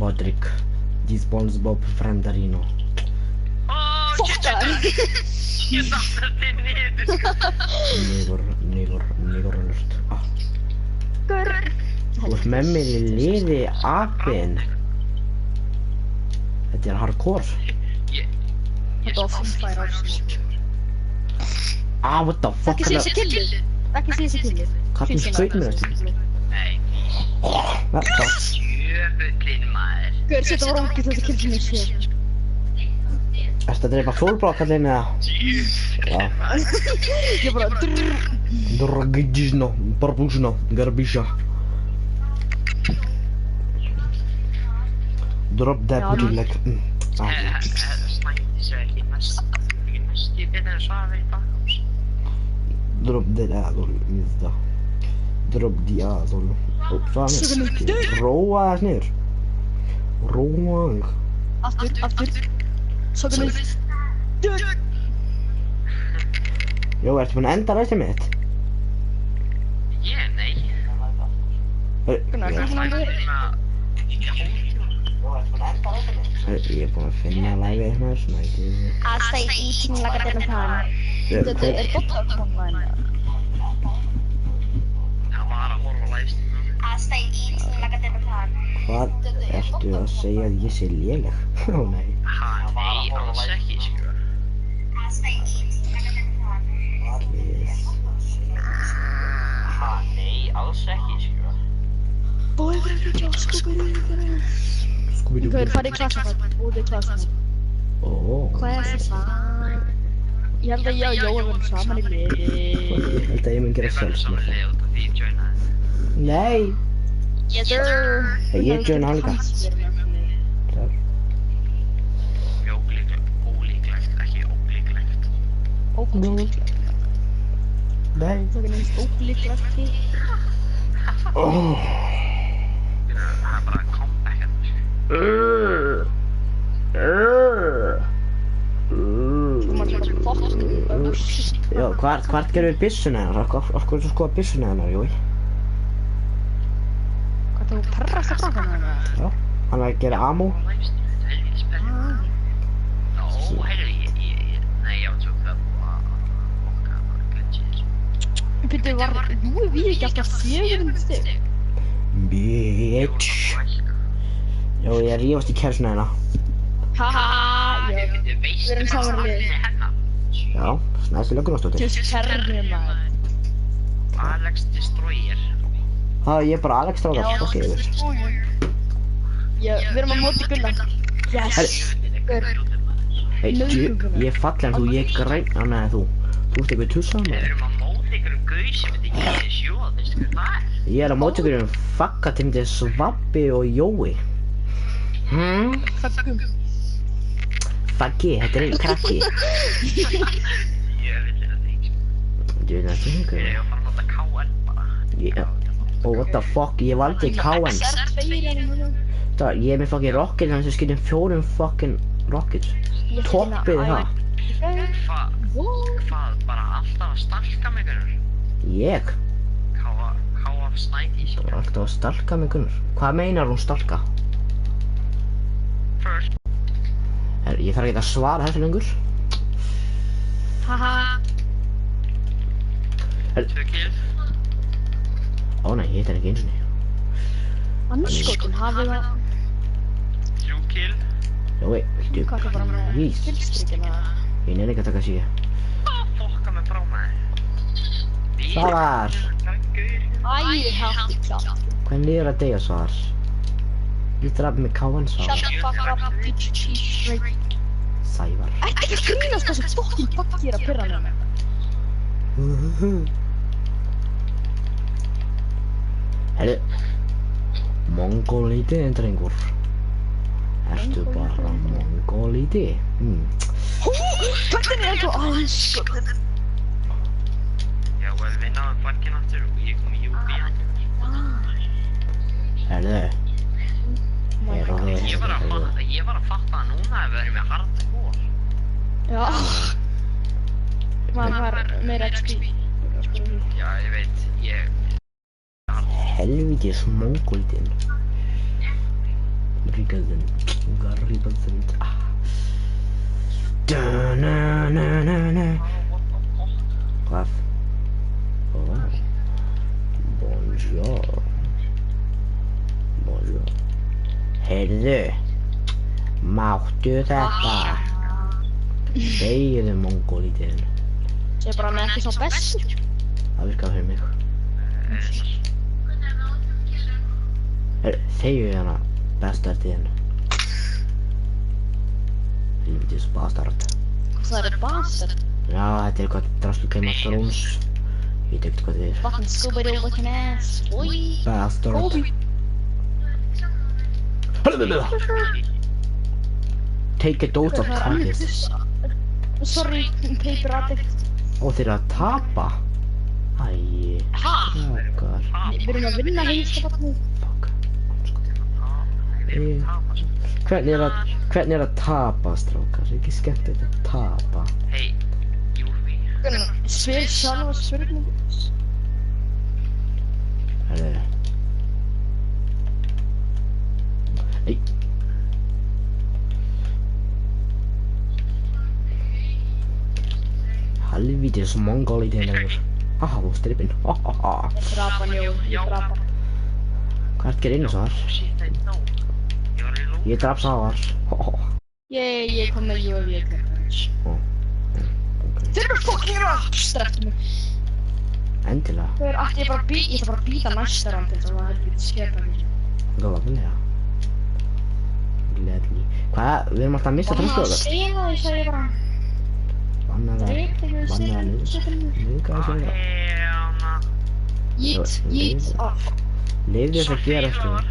Bodrik. Disposable Frandarino. Fuck það. Ég datt þetta niður. Nigur alert. Gur. Þú ert með mér í liði apinn. Þetta er hardcore. Þetta var fumfæra ársins. What the fuck Ekki sé þessi killið. Ekki sé þessi killið. Kallinn skaut mér eftir. Nei. Jöfullinn maður. Gur, þetta var ógið þetta killið sem ég sé. Ertu að dreipa fullblokkallinn eða? Já. Ég bara drrrr. Dragidjisno, barbusno, garbisha. Drop that booty leg. Snæddi sér ekki næstu betur en svara í bakhús. Drop that asshole, mista. Drop the asshole. Hvað með? Róa þess niður. Róa þig. Aftur. Svo kannum við. Jó, ertu búinn að enda rættið mitt? Nei. Gunnar, hvað er það? Ég er búinn að finna lægið hérna, svona ekki... I stay eating like a dinner time. Þetta er bottarkonvæn. Það var að horfa á livestream. I stay eating like a dinner time. Hvað ertu að segja að ég sé léleg? Ó nei. Nei, alls ekki, sko. I stay eating like a dinner time. Nei, alls ekki, sko. Bói, hvað er þetta? Skúbirú. Scooby-Doo. Hvað er farið í klassafætt? Úti í klassafætt. Ó. Hvað er þetta? Ég held að ég og Jói verðum saman í liði. Ég held að ég mun gera Við verðum saman sjálfsmörð. leið út af því ég joinaði. Nei. Yes sir. Ég joina hann líka. Mjög ólíklegt, ekki ólíklegt. Óglíklegt. Nei. Það er nefnst óglíklegt því. Ó. Það er bara comeback hérna. Svo maður svona fucking öfs. Já, hvart gerum við byssuna hennar? Okkur er svo skoða byssuna hennar, Jói. Hvað þú perrast að baka með það? Já. Hann er að gera ammo. Livestream, þetta er helvítið spennandi. Nó, heyrðu, nei, ég var tjók það búið að bokka glitchið. Býttu, var Jói við ekki alltaf 400 stig? Bitch. Já, ég er rífast í kærsuna hennar. Haha, já. Við erum saman í liði. Já, Snæsi Löggunarsdóttir. Tjóðs kerni maður. Alex Destroyer. Það er ég bara Alex Stráðar, ok, yfir. Já, við erum að móti Gunnar. Yes. Gur. Hei, ég er fallen þú, ég er græn. Á, nei, þú ert eitthvað tussað Við maður. erum að móta einhverjum gauð sem þetta ekki er sjóð, veistu hvað það er? Ég er að móta ykkur Fakka til myndi Svabbi og Jói. Fuckum. Faggi, þetta er einn krakki. Ég vil þetta ekki. Þú veit það Ég ekki. er að fara að nota KN bara. What the fuck, ég valdi KN. Það, ég er með fucking rocket þannig að skilja 4 fucking rockets. Toppið það. Hvað, bara alltaf að stalka mig, Gunnar? Ég? Káaf snæti, Það var alltaf að stalka mig, Gunnar. Hvað meinar hún stalka? Ég þarf ekki að svara þessu lengur. Haha. 2 kills. Ó nei, ég hitt hann ekki einu sinni. Anskotin, hafið það. 3 kill. Jói, viltu Hvað er bara með please? killstreakina? Ég nenni ekki að taka sig. Fokka mig frá maður. Svavar! Æ, hætti klátt. Hvernig er að deyja Svavar? Ég draf með káan Shut Svavar. the fuck up, bitch, cheese straight. Sævar. Ertu ekki að grínast hvað sem fucking bakki er að pyrra mig? Herru. Mongolíti en drengur. Ertu bara mongolíti? Hvernig er þú anskotin? Já, vel við náðum flagginn aftur og ég kom í UB. Herru. Ég var að fatta að núna ef við erum með hardcore. Já. Maður var meira XP. Já, ég veit, Helvítis mongolítinn. Ríkaðinn. Da-na-na-na-na. Hvað? Bonjour. Bonjour. Heyrðu. Máttu þetta? Þegiðu mongolítinn. Segir bara hann er ekki svo bestur. Það virkaði fyrir mig. Þegiðu hana, bastardinn. Helvítis bastard. Það er bastard. Já, þetta er eitthvað draslu Game of Thrones. Ég veit ekkert hvað þið er. Fucking Scooby-Doo looking ass, boy. Bastard. Kobe. Take a dose of target. Sorry, paper addict. Ó, þeir eru að tapa. Æ, Ha? okkar. Við erum að vinna heimskapartni. Fuck. Hvernig er að tapa, strákar? Það er ekki skemmtilegt að tapa. Hei, UB. Svir sjálfa spurningu. Herðu. Nei. Helvítis mongolítinn hefur. Haha, þú strippinn. Ég drapa hann, jú. Ég drapa hann. Hvað ert að gera inn Svavar? Shit, I know. Ég var í ló. Ég draf Svavar. Ég kom með UAV eins. Þeir eru fucking rapstar eftir mig. Endilega. Þeir eru allt, ég ætla bara að býta næsta round til þess að það er ekki skepa mér. Góðlega. Gleðli. Hvað? Við erum alltaf að missa Og maður transfjóðar. segja það, ég segi bara. Vannaða liðs. Vannaða liðs. Hana. Yeet off. Leifðu þess að gera eftir mig.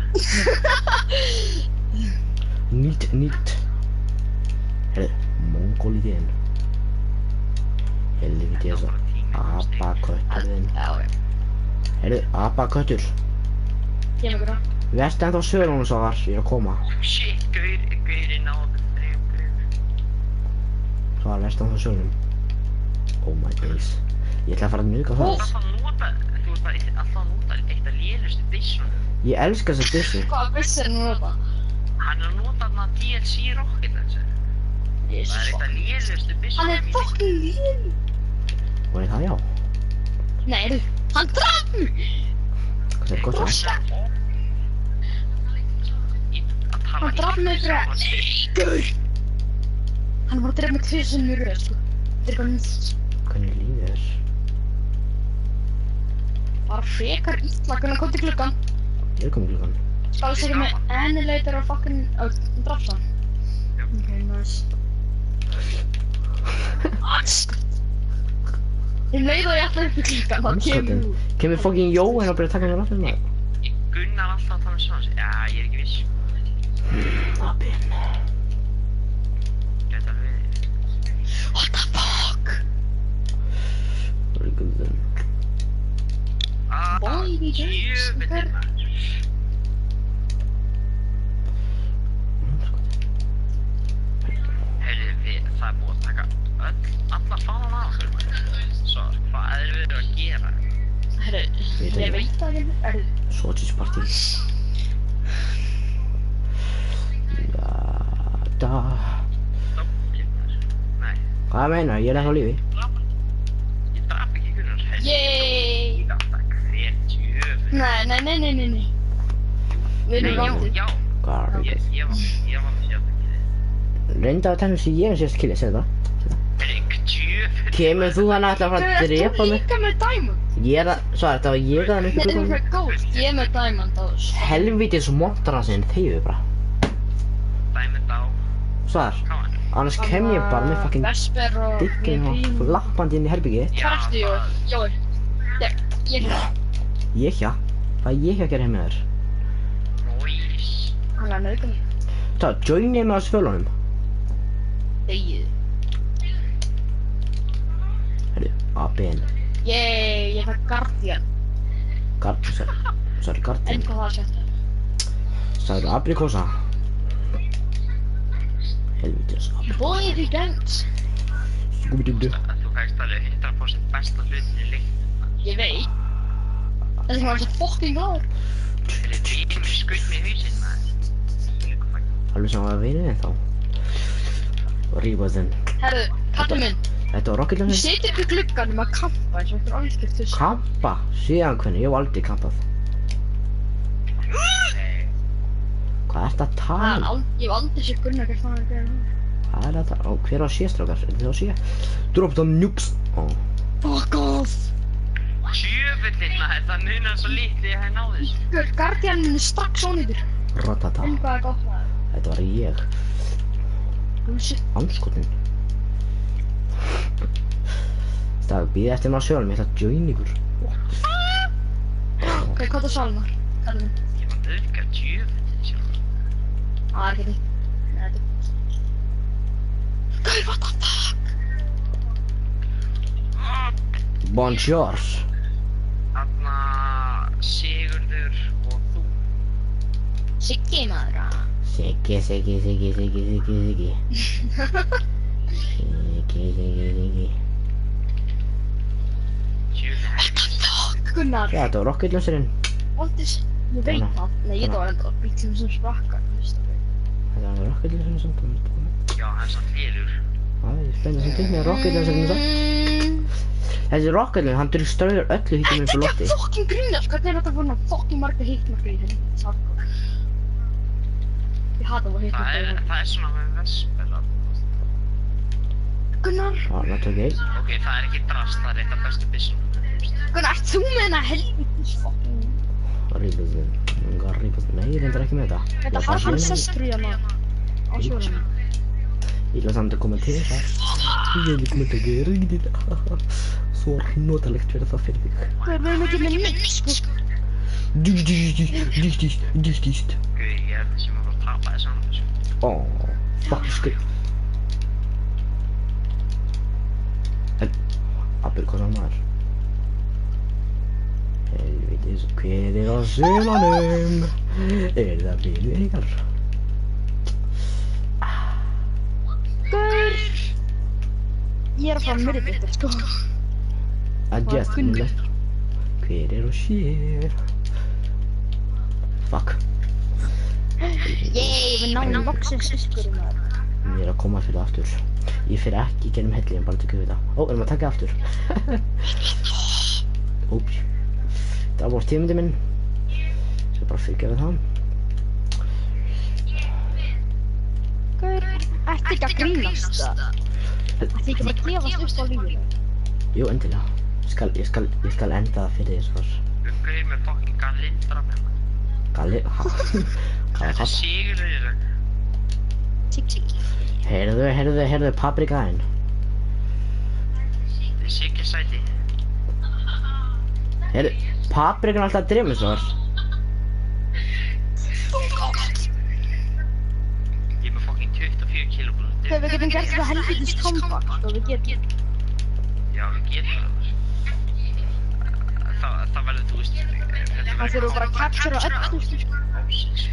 Nýtt. Herðu, mongolítinn. Helvíti þess að apakötturinn. Herðu, apaköttur. Kemur ykkur á. Við erst ennþá á sölunum Svavar, ég er að koma. Shit, gaurinn náði 3 grif. Svavar, við erst ennþá á sölunum. Oh my days. Ég ætla að fara að nuka það. Þú ert bara alltaf að nota eitt af lélustu dissunum. Ég elska þessa dissu. Hvað vissir hann nota? Hann er að nota þarna DLC Rocket Launcher. Það er eitt af lélustu dissunum. Hann er fucking lín. Og er það já? Nei, hann draf mig. Það er gott að. Hann draf mig fyrir að... Gaur! Hann var að drefa mig 2 sinnum í röð, sko. Þetta er eitthvað nýtt. Hvernig lífið er? Bara frekar illa, hvernig kom til klukkan? Ég er komið klukkan. Skal við segja með Annihilator og fucking... drafst hann? Ok, nice. Anskot. Ég leið og ég ætla upp í klukkan, það kemur út. Kemur fucking Jóhann og byrja að taka mér aftur maður. Gunnar alltaf að tala um svona. Já, ég er ekki viss. Abinn. Gæti alveg verið. What the fuck? Ríkuðum. Boy, Jöfnir maður. Heyrðu, það er búið að taka alla fánan af okkur maður. Svo, hvað er við að gera? Herru, ég veit að þið er... Sausage party. Já, da. Þá Hvað meinar? Ég er ennþá á lífi. Ég draf ekki Gunnar. Yey! Þetta hver djöfull. Nei. Við erum rándið. Já. Garbage. Ég var síðan ekki. Reynda að tenna sem ég er síðast killið, segðu það. Brygg djöfull. Kemur þú þannig að ætla að fara að drepa Þú mig? líka með diamond. Ég er að, svo þetta var ég að hann upp í Nei, þú glugganum. er ghost. Ég er með diamond á þessu. Helvítis montra sinn, þegiðu bara. Diamond á. Svar, Hvað var? annars kem ég bara með fucking Vesper og diggin og lappandi inn í herbyggið þitt. Hvað ertu, Jói? Ég er Ég hjá? Hvað er ég hjá að gera heim með þér? Nóís. Hann er nöðgum. Það, joinið mig á svölunum. Þegið. Herru, ABN. Ég fæ Guardian. Sorry, Guardian. En hvað það setja? Sagði aprikósa. Helvítis aprikósa. Boy, the dance. Skúbidubdu. Þú fækst alveg 100% besta hlutin í leiknum. Ég veit. Þess að hann var svo fucking glaður. Fyrir vini skutt mig í hausinn, maður. Líka fæk. Alveg sem var vinið en þá. Og rífa þinn. Herru, kallið minn. Þetta var Rocket Þú League. setur upp í glugganum að kampa eins og einhver algjör tuss. Kampa? Síðan hvernig? Ég hef aldrei kampað. Nei. Hvað ert að tala um? Ég hef aldrei sér Gunnar hvað hann er að gera nú. Hvað er þetta? Ó, hver á sé-strákar? Er þið á sé? Drop down nukes. Ó, Fuck off. Djöfullinn, maður. Það munar svo lítið ég hef náð þessu. Guardianin er strax ónýtur. ratata. En hvað er gott maður? Þetta var ég. Anskotin. Það býði eftir maður sjálf, ég ætla að join ykkur. Ok, hvað er Salmar? Kallum. Ég var auðvitað djöfullinn sjálf. Það er ekki því. Nei, þetta er... Gauð, what the fuck? Bonjour. Þarna Sigurður og þú. Siggi maður, Siggi. Siggi. Gunnar. Já, þetta var Rocket Launcherinn. Valdís, ég veit það. Nei, ég var enda bílum sem sprakkar, þú veist það. Þetta var Rocket Launcherinn samt. Já, hann samt lélur. Það er spennandi sem með Rocket Launcherinn samt. Þessi Rocket Launcher, hann strauður öllu hittum upp í Þetta lofti. er fucking grínast, hvernig er þetta að fórna fucking marga hitmarka í henni? Sarkor. Ég hata að fá hitmarka í henni. Það er svona með vespelar. Gunnar, Já, það tók ég. Ok, það er ekki drast, það er eitt af bestu byssum. Gunnar, ert þú með hennar helvítis fucking... Rífast. Nei, ég reyndar ekki með þetta. Þetta Ég har ætla hann að- sestur í hana á sjórunum. Ég ætla samt að koma til það. Ég vil koma til að gera þetta. Svo notalegt fyrir það fyrir þig. Við erum ekki með nýtt, sko. Dýst. Guð, ég held sem að bara tapa þessu annað þessu. Ó, fuck skrif. Aprikósan maður. Helvítis, hver er á sölanum? Er það vinur ykkar? Gaur! Ég er að fara myrðið þetta, sko. Adjust, Gunnar. hver er á sér? Fuck. Yey, við náum loksins syskurum maður. Ég er að koma fyrir aftur. Ég fyrir ekki gennum hellin, bara til að gera þetta. Ó, erum við að taka aftur? Úps. Það var tímindi minn. Svo bara fyrir við það. Gaur, ætti ekki að grínast það. Ætti ekki bara að gefast upp á lífinu. Jú, endilega. Ég skal enda það fyrir þér svars. Guð með fucking galindra með maður. Galli, ha? Hvað er Þetta er það? Sigurður. Siggi. Heyrðu paprikaðinn. Þetta er Siggi sæti. Heyrðu, paprikan er alltaf að drefa mig svar. Ég er með fucking 24 kilógrúm. Þegar við getum gert þetta helvítið comeback, og við getum. Já, við getum það. Það verður, þú veist, Það þurfum bara að captura öllu, sko. Ósins.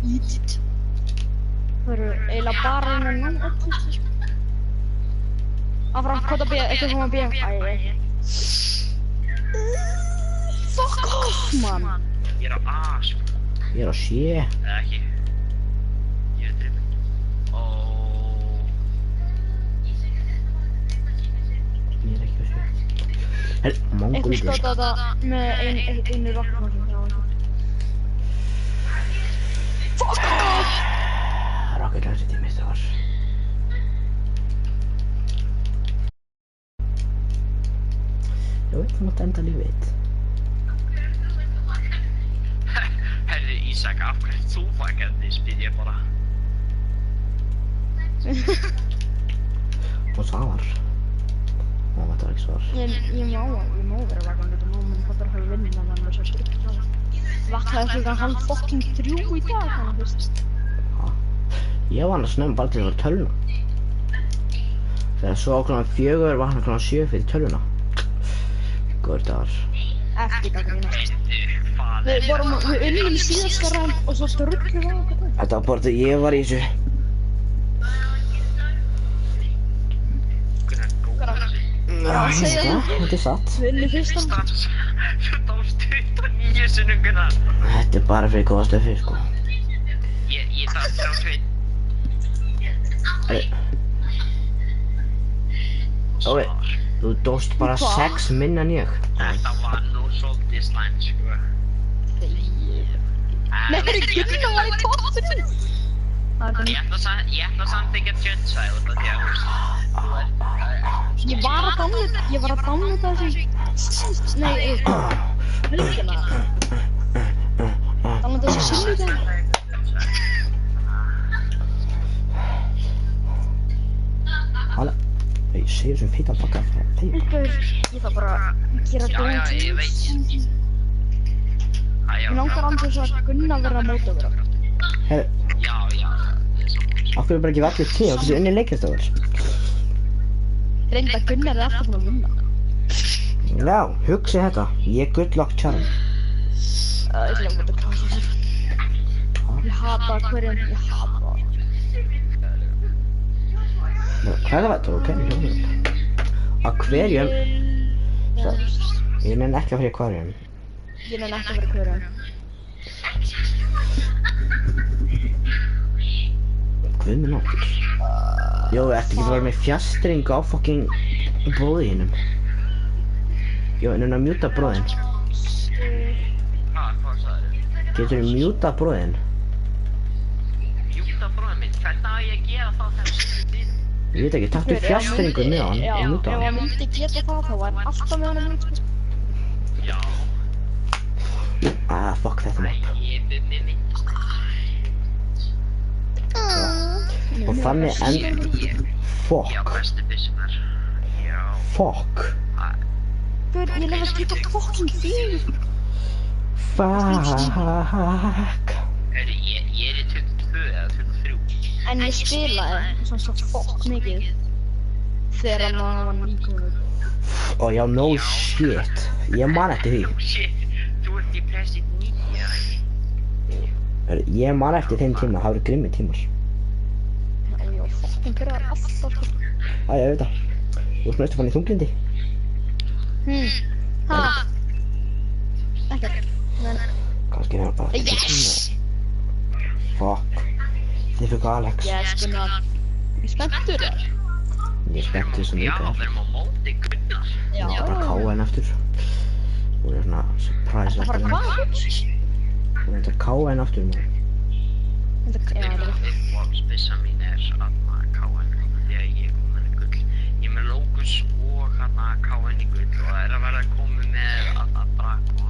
Ítitt. Það eru eiginlega bara einu að ná öllu, sko. Áfram, hvað að bíða, eitthvað sem að bíða. Æ. Fuck off, man. Ég er á A, sko. Ég er á sé. Eða ekki. Ég er drippin. Herri, Eitthvað mongolítur. skjóta þetta með einu rocknóti. Fuck! Rocket Lancet í mistrar. Ég veit, þú mátt enda lífið þitt. Herri Ísak, af hverju þú vakandi, spyr ég bara. Og Svavar. Ó, þetta var ekki Svavar. Ég má vera vakandi, þetta má mann fattar að hafa vinna með mér svo styrkt á það. Vaknaði klukkan 2:30 í dag, þannig að fyrst. Ég var annars nefn bara til að vera tölvuna. Þegar svo klukkan 4 vaknaði klukkan 7 fyrir tölvuna. Góður dagar. Eftir gagna. Við Við unnum í síðasta ræm og svo drukkum við á þetta. Þetta var bara þegar ég var í þessu. Þetta er satt. Við unnum fyrsta. Þú dást 29 sinnum, Gunnar. Þetta er bara fyrir góða stöfi, sko. Ég dást 31. Ói, þú dóst bara 6 minna en ég. Þetta var nú svolítið slæmt, sko. Nei, Gunnar var í toppinu. Ég ætla samt ekki að tjöntsa út af því að þú Ég var að downloada þessi... Nei, helgina. Downloada þessi sunnudag. Hala, ég segir sem fýta baka frá þeim. Ég þarf bara að gera Já, ég veit. Ég langar andri svo að Gunnar verða að móta vera. Herri, Já, af hverju bara ekki allir tíu og þessi unni leikastöður? Reynda Gunnar alltaf búin að vinna. Já, hugsi þetta. Ég er good luck charm. Ég ætla að móta klása sér. Ég hata hverjum, ég hata. Hvað er þetta? Ok, Aquarium. Ég nenni ekki að fyrir aquarium. Ég nenni ekki að vera hverjum. Guð minn okkur. Jó, ertu ekki bara með fjastringu á fucking bróðinum? Jó, en að mjúta bróðin. Hvað sagði þau? Getur þú mjúta bróðin? Mjúta bróðið minn, hvernig á ég að gera það þegar það er Ég veit ekki, taktu fjastringu með hann og mjúta Ef hann. hann myndi geta það, þá var hann alltaf með hann að mjúta. Já. Fuck þetta map. Ég myndist Og þannig Fuck. Já, bestu byssunar. Já. Fuck. Hver, ég lef að skipta fucking fyrir. Fuck. Hörru, ég er í 22 eða 23. En ég spilaði svona svo fuck mikið þegar hann var nýkomin. Ó já, no shit. Ég man eftir því. Shit, þú ert í Prestige 9 eða ekki? Ég man eftir þeim tíma, það voru grimmi tímar. Og ég var fucking byrjaði alltaf sko. Ég veit það. Þú ert næstu fann í þunglindi. Ha? Ekkert. Men... Kannski er það bara... Yes! Fuck. Þið fyrir Alex. Yes, Gunnar. Ég er spenntur þér. Ég er spennt þessum Já, líka. við erum á móti Gunnar. Já. Ég er bara að káa henn aftur. Hún er svona surprise Það fara eftir henn. hvað? Hún er að káa henn aftur maður. Já, það er Uppáhaldsbyssan mín er aðna KN því að ég er komin í gull. Ég er með Locus og aðna KN í gull og það er að verða komið með aðna Draco.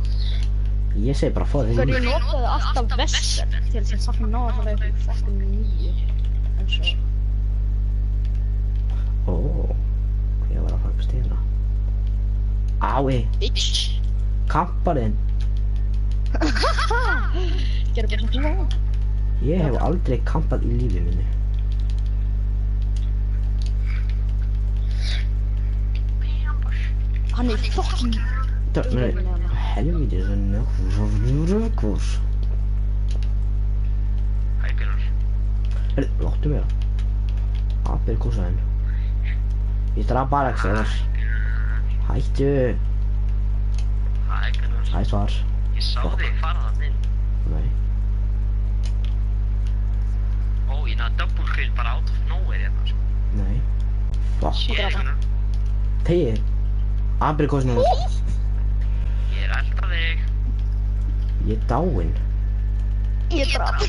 Ég segi bara fóð Hver þig. ég notaði alltaf Vesper til þess að fucking ná að það er fucking 9. En svo... Ó. Ég var að fara upp stíðina. Ái. Bitch! Kamparinn. Gerðu bara sem þú á. Ég hef aldrei kampað í lífi minni. Hann er fucking... Það er helvítið þannig rökurs. Hæ Gunnar. Herri, láttu mig það. Apir kúsaðinn. Ég draf Alex eða. Hættu. Hæ Gunnar. Hæ Svar. Ég sá þig fara það inn. Nei. Ó, ég náðu double kill bara out of nowhere hérna sko. Nei. Fuck. Shit Gunnar. Tegið. Aprikósin er Ég er alltaf þig. Ég er dáinn. Ég draf.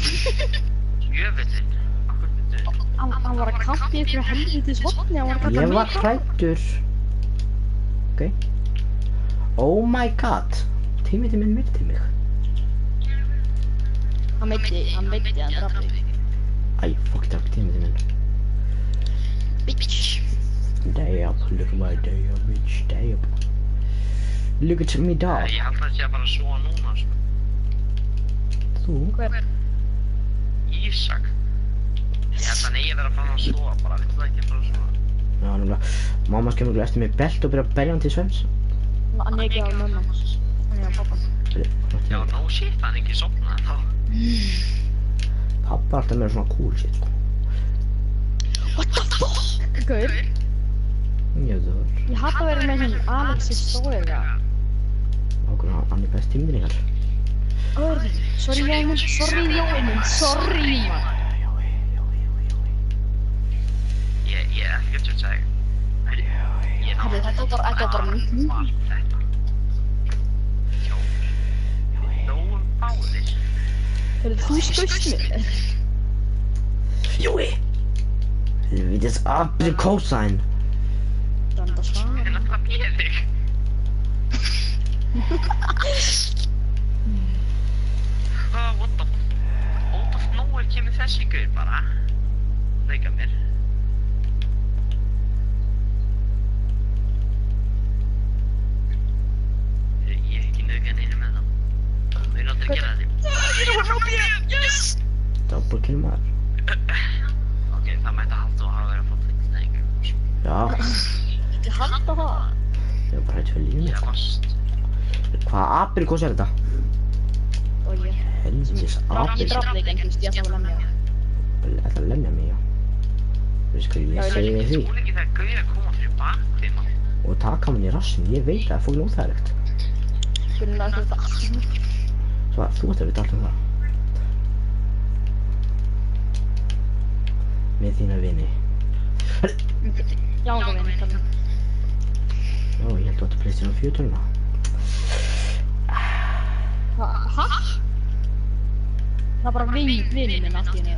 Jöfullinn. Akkur myndu. Hann var að kampa í einhverju helvítis hotni, hann var að kalla Ég mig var hræddur. Ok. Oh my god. Tímiti minn myrti mig. Hann veitti, hann draf þig. Æ, fuck það, tímiti minn. Bitch. Day up, look at my day up, bitch, day up. Look at me dog. Ég held að það sé að fara að sofa núna, sko. Þú? Hver? Ísak. Ég held að hann eigi að vera að fara að sofa, bara vill það ekki að fara að sofa. Já, náttúrulega. Mamma skemmur eftir mig belt og byrja að berja hann til svefns. Hann er ekki á mömmu hans. Hann er á pappan. Já, no shit, hann er ekki sofnað þá. Pappa er alltaf meira svona cool shit, sko. What the fuck? Gaur, Já, það var. ég hatt að vera með henni Alexis Stóriða. Ákveður hann er best tímidringar. Sorry Jói minn, sorry maður. Ég er ekkert að segja. Herri, þetta var bara mjög. Nóum báðir. Herri, þú skaust mér. Jói! Þetta er aprikósin. Danda svanar. En að það býð þig. What the fuck? Out of nowhere kemur þessi gaur bara. Leika mér. Ég hef ekki naukað neina með það. Við erum aldrei að gera þetta. Yes! Double kill maður. Ok, það mætti halda og hafa verið að fá tilkynningu. Já, Ég halda það. ég var bara hægt fyrir lífið Ég mitt. varst. Hvaða aprikós er þetta? Og ég Helvítis aprikós. draf þig en þú veist, ég ætla að lemja það. Þetta lemja mig, já. Þú veist hvað ég segi við því. Skúli ekki þegar gauðir að koma fyrir bakvið mann. Og taka hann í rassin, ég veit að það er fólk óþægilegt. Hvernig að þetta allt. Svo þú ætti að vita allt um það. Með þína vini. Já, það veit ég þannig. Já, ég held að þetta pleystir á 4 töluna. Hæ? Það er bara vinur minn allt í henni.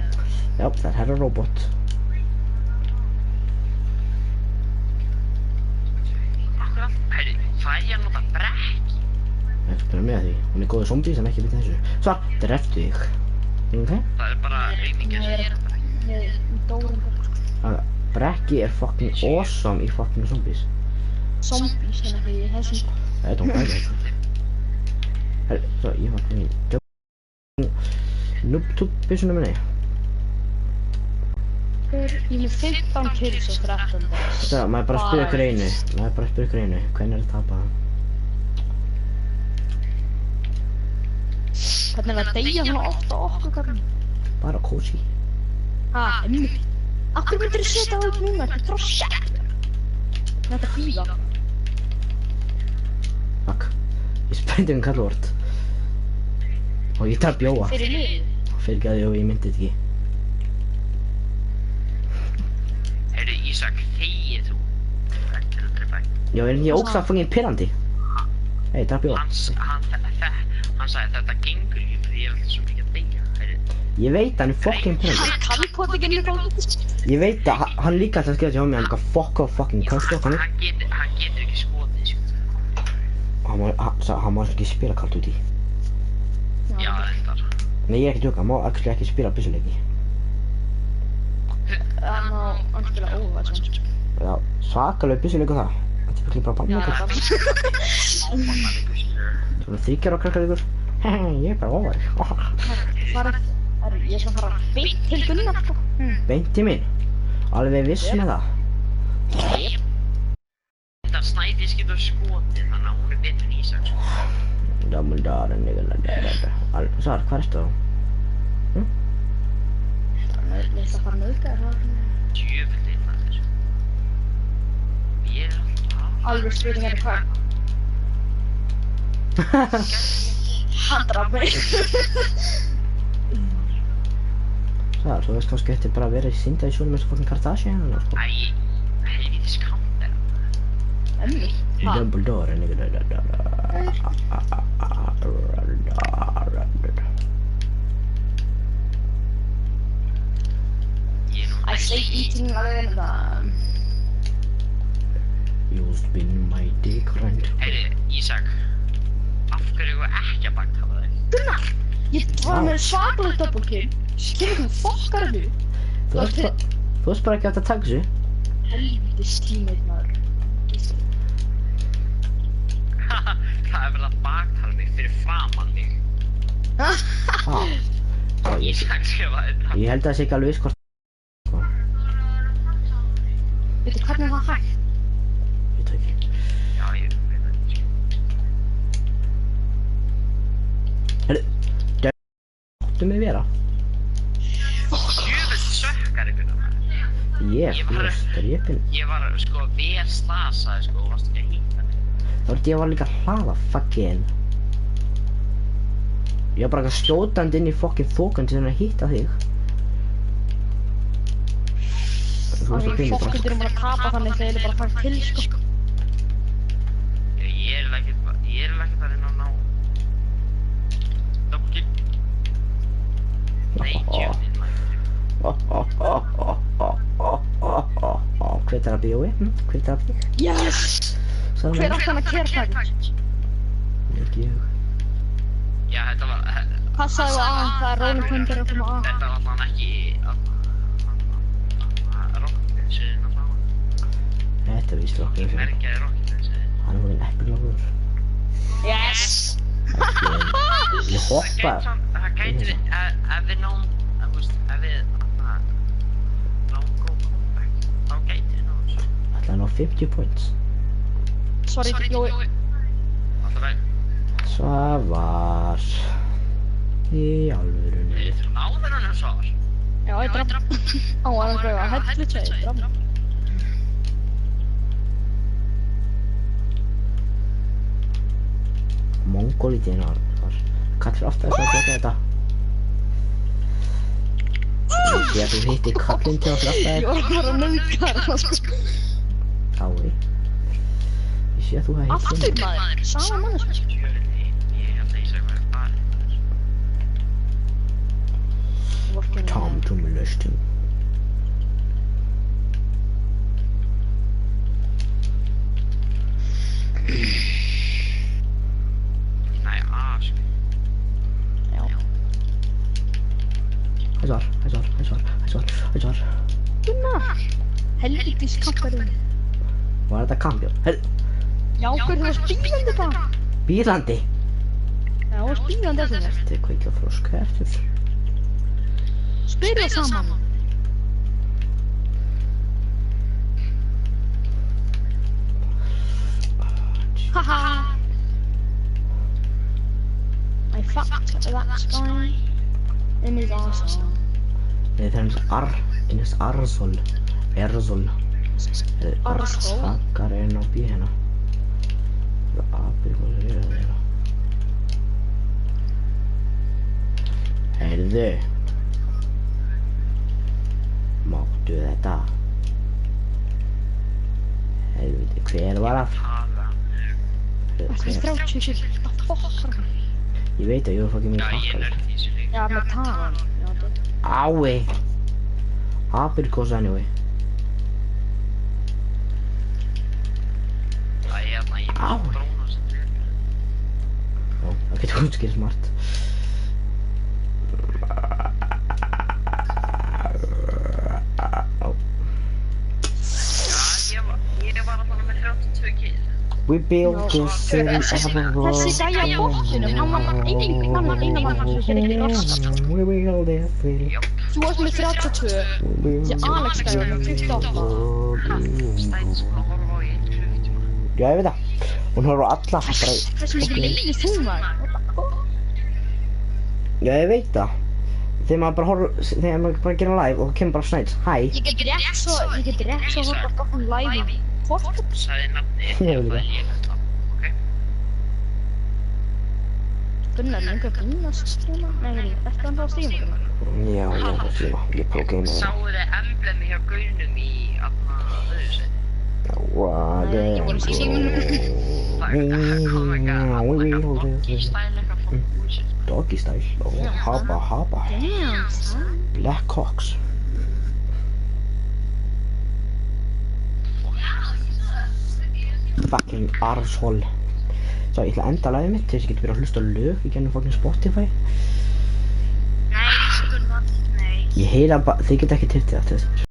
Já, það er herra robot. Akkurat, herri, það er ég að nota brekki. Ég ætla bara með því. Hún er góður zombie sem ekki veit þessu. Svar, dreftu þig. Ok? Það er bara auðmingja sem ég er þetta. Ég er dórum fólk. Brekki er fucking awesome í fucking zombies. Zombies, þannig að ég hef sem. Það er tónfæði þetta. Herri, svo ég var með Noob-tube-byssunum minni. Ég er með 15 kills og 13 dags. Það, maður bara spyrir ykkur einu. Hvernig er það tapað? Hvernig er það að deyja svona oft á okkur karlum? Bara kósi. Ha, einmitt. Akkur myndir þú setja á upp núna? Þetta er bara shit. Þetta er fíða. Fuck. Ég spændi um kallvort. Og ég tar bjóa. Fyrir lið. Fyrirgæði og ég myndi þetta ekki. Herri, Ísak, þegið þú. Ekki til að drepa ekki. Já, er ég ógst að fucking pirrandi? Hei, tar bjóa. Hann sagði þetta gengur ekki fyrir ég er alltaf svo mikið að deyja. Herri, Ég veit hann er fucking pirrandi. Hann kann på þetta genið fólk. Ég veit að hann líka alltaf að skrifa til hjá mig hann eitthvað fuck off fucking cunt. hann getur ekki skotið, sko. Hann má ekki spila Call of Duty. Já, reyndar. Nei, ég er ekki að djóka, hann má actually ekki spila byssuleiki. Hann spila Overwatch hans. Já, svakalega byssuleiku það. Þetta er fyrir bara Já, banna. Þú erum 30 ára krakkar ykkur. Ég er bara ofar. Ég skal fara beint til Gunnar, sko. Beint í mín. Alveg viss með það. Þetta Snædís getur skotið, þannig að hún er betur en Ísak, sko. Dumbledore, nigga. Svar, hvað ertu þá? Ég ætla að fara að nauðga þér, það. Djöfullinn, það er. Ég er alltaf. Alveg spurning hvað. Hann draf mig. Svar, þú veist kannski eftir bara að vera í synda í sjónum eins og fucking Kardashian, sko. Æ, helvítis kampur. Emmi. Dumbledore, nigga. I say eating You'll spin my dick rent. Heyri, Ísak. Af hverju ekki að baktala þig? Gunnar! Ég var með svakalega double kill. Skilur þú fokkar þú? Þú varst bara ekki átt að taka þessu. Helvítis tímið maður. Það er verið að baktala mig fyrir framan mig. Ísak skrifaði þetta. Ég held að það sé ekki alveg viss hvort. Veitu hvernig er það hægt? Ég veit ekki. Já, ég veit það ekki. Herru, áttu mig vera. Jöfnveld sökkar ykkur það. Ég var strepinn. Ég var sko vel slasaði sko og varst ekki að hýta mig. Þá var ég líka að hlaða fucking. Ég var bara eitthvað skjótandi inn í fucking þokan til að hitta þig. Þú varst að finna bara. Fokkundir bara að tapa þannig þegar þeir bara fara til sko. Ég er ekkert að reyna að ná. Dokkir. Nei, djöfninn maður. Hver er að bíói? Hver er að bíói? Yes! Hver átt hann að care package? Ekki ég. Já, þetta var... Passaðu á hann, það er Rolling Thunder að koma á. Þetta var allan ekki... Rocketbensin að fá. Þetta er víst Ég Rocketbensin. merkjaði Rocketbensin. Hann er orðinn eplilóður. Yes! Ég hoppa. Það gæti við... Ef við náum... Ef við... Náum góð comeback. Þá gæti við náum þessu. Ætlaði að ná 50 points. Sorry, Jói. Alltaf veg. Svavar. Í alvörunni. Þú náður hann Svavar? Já, ég draf. Á, hann græða. Hellu tveið, draf. Mongolítin var. Kallir ofta þess að geta þetta. Ég sé að þú hittir kallinn til að flasta Ég þér. var bara að nauðga það, sko. Ái. Ég sé að þú hefði Aftur hitt maður, sama manneska. Ég held að Ísak væri farið. Tom to molesting. Nei, sko. Já. Hæsvar. Gunnar! Helvítis kamparinn. Var þetta kampjón? Herru, Já, hver þú varst bílandi bara. bílandi. Já, þú varst bílandi eftir mér. Þetta er kveikja froskhertur. Spyrir það saman. Haha. I fucked that guy. In his arsehole. Nei, það er eins Arsol. Arsol? Takkar inn á bí hérna. Það er apir, hvað er það hérna? Heyrðu. Máttu þetta? Helviti, hver var að? Það er 30 shit. Hvað fokkar hann? Ég veit að ég var fucking Já, mjög ég takkar. nörd í þessu leik. Já, með talan. Já, þetta. Ái. Apirkos anyway. Það er hérna, ég Á. vil bróna sem fyrir. Ó, það getur útskýrt smart. Ó. Já, ég var allan með 32 kill. We built this in Þessi gæja á botninum, hann var eina mann sem hér ekki raskat. We built it in. Þú varst með 32. Þessi Alex gæja var með 28. Stæns búin að horfa á í 1 klukkutíma. Já, ég veit það. Hún horfður á alla. Hversu mikið leiði þú maður? Já, ég veit það. Þegar maður bara gerir live og kemur bara snæts. Hæ. Ég get rétt svo horfa á hann live í Fortnite. Sæði nafnið Ég þér vil og það það. er ég þetta. Ok? Gunnar, lengur grínast streama? Nei, ertu hann þá að streama Gunnar? Já, ég er að síma. Ég próf game Sáu þið emblemi hjá gaunum í öðru seti? Nei, ég voru Oh my god, like a funky style, like a fucking bullshit. Doggy style. Oh, haba. Damn, son. Black cocks. Fucking arshole. Svo ég ætla að enda lagið mitt til þess að ég geti verið að hlusta á lög í gennum fucking Spotify. Nei, sko, nei. Ég heyra bara, þið geta ekki til þetta.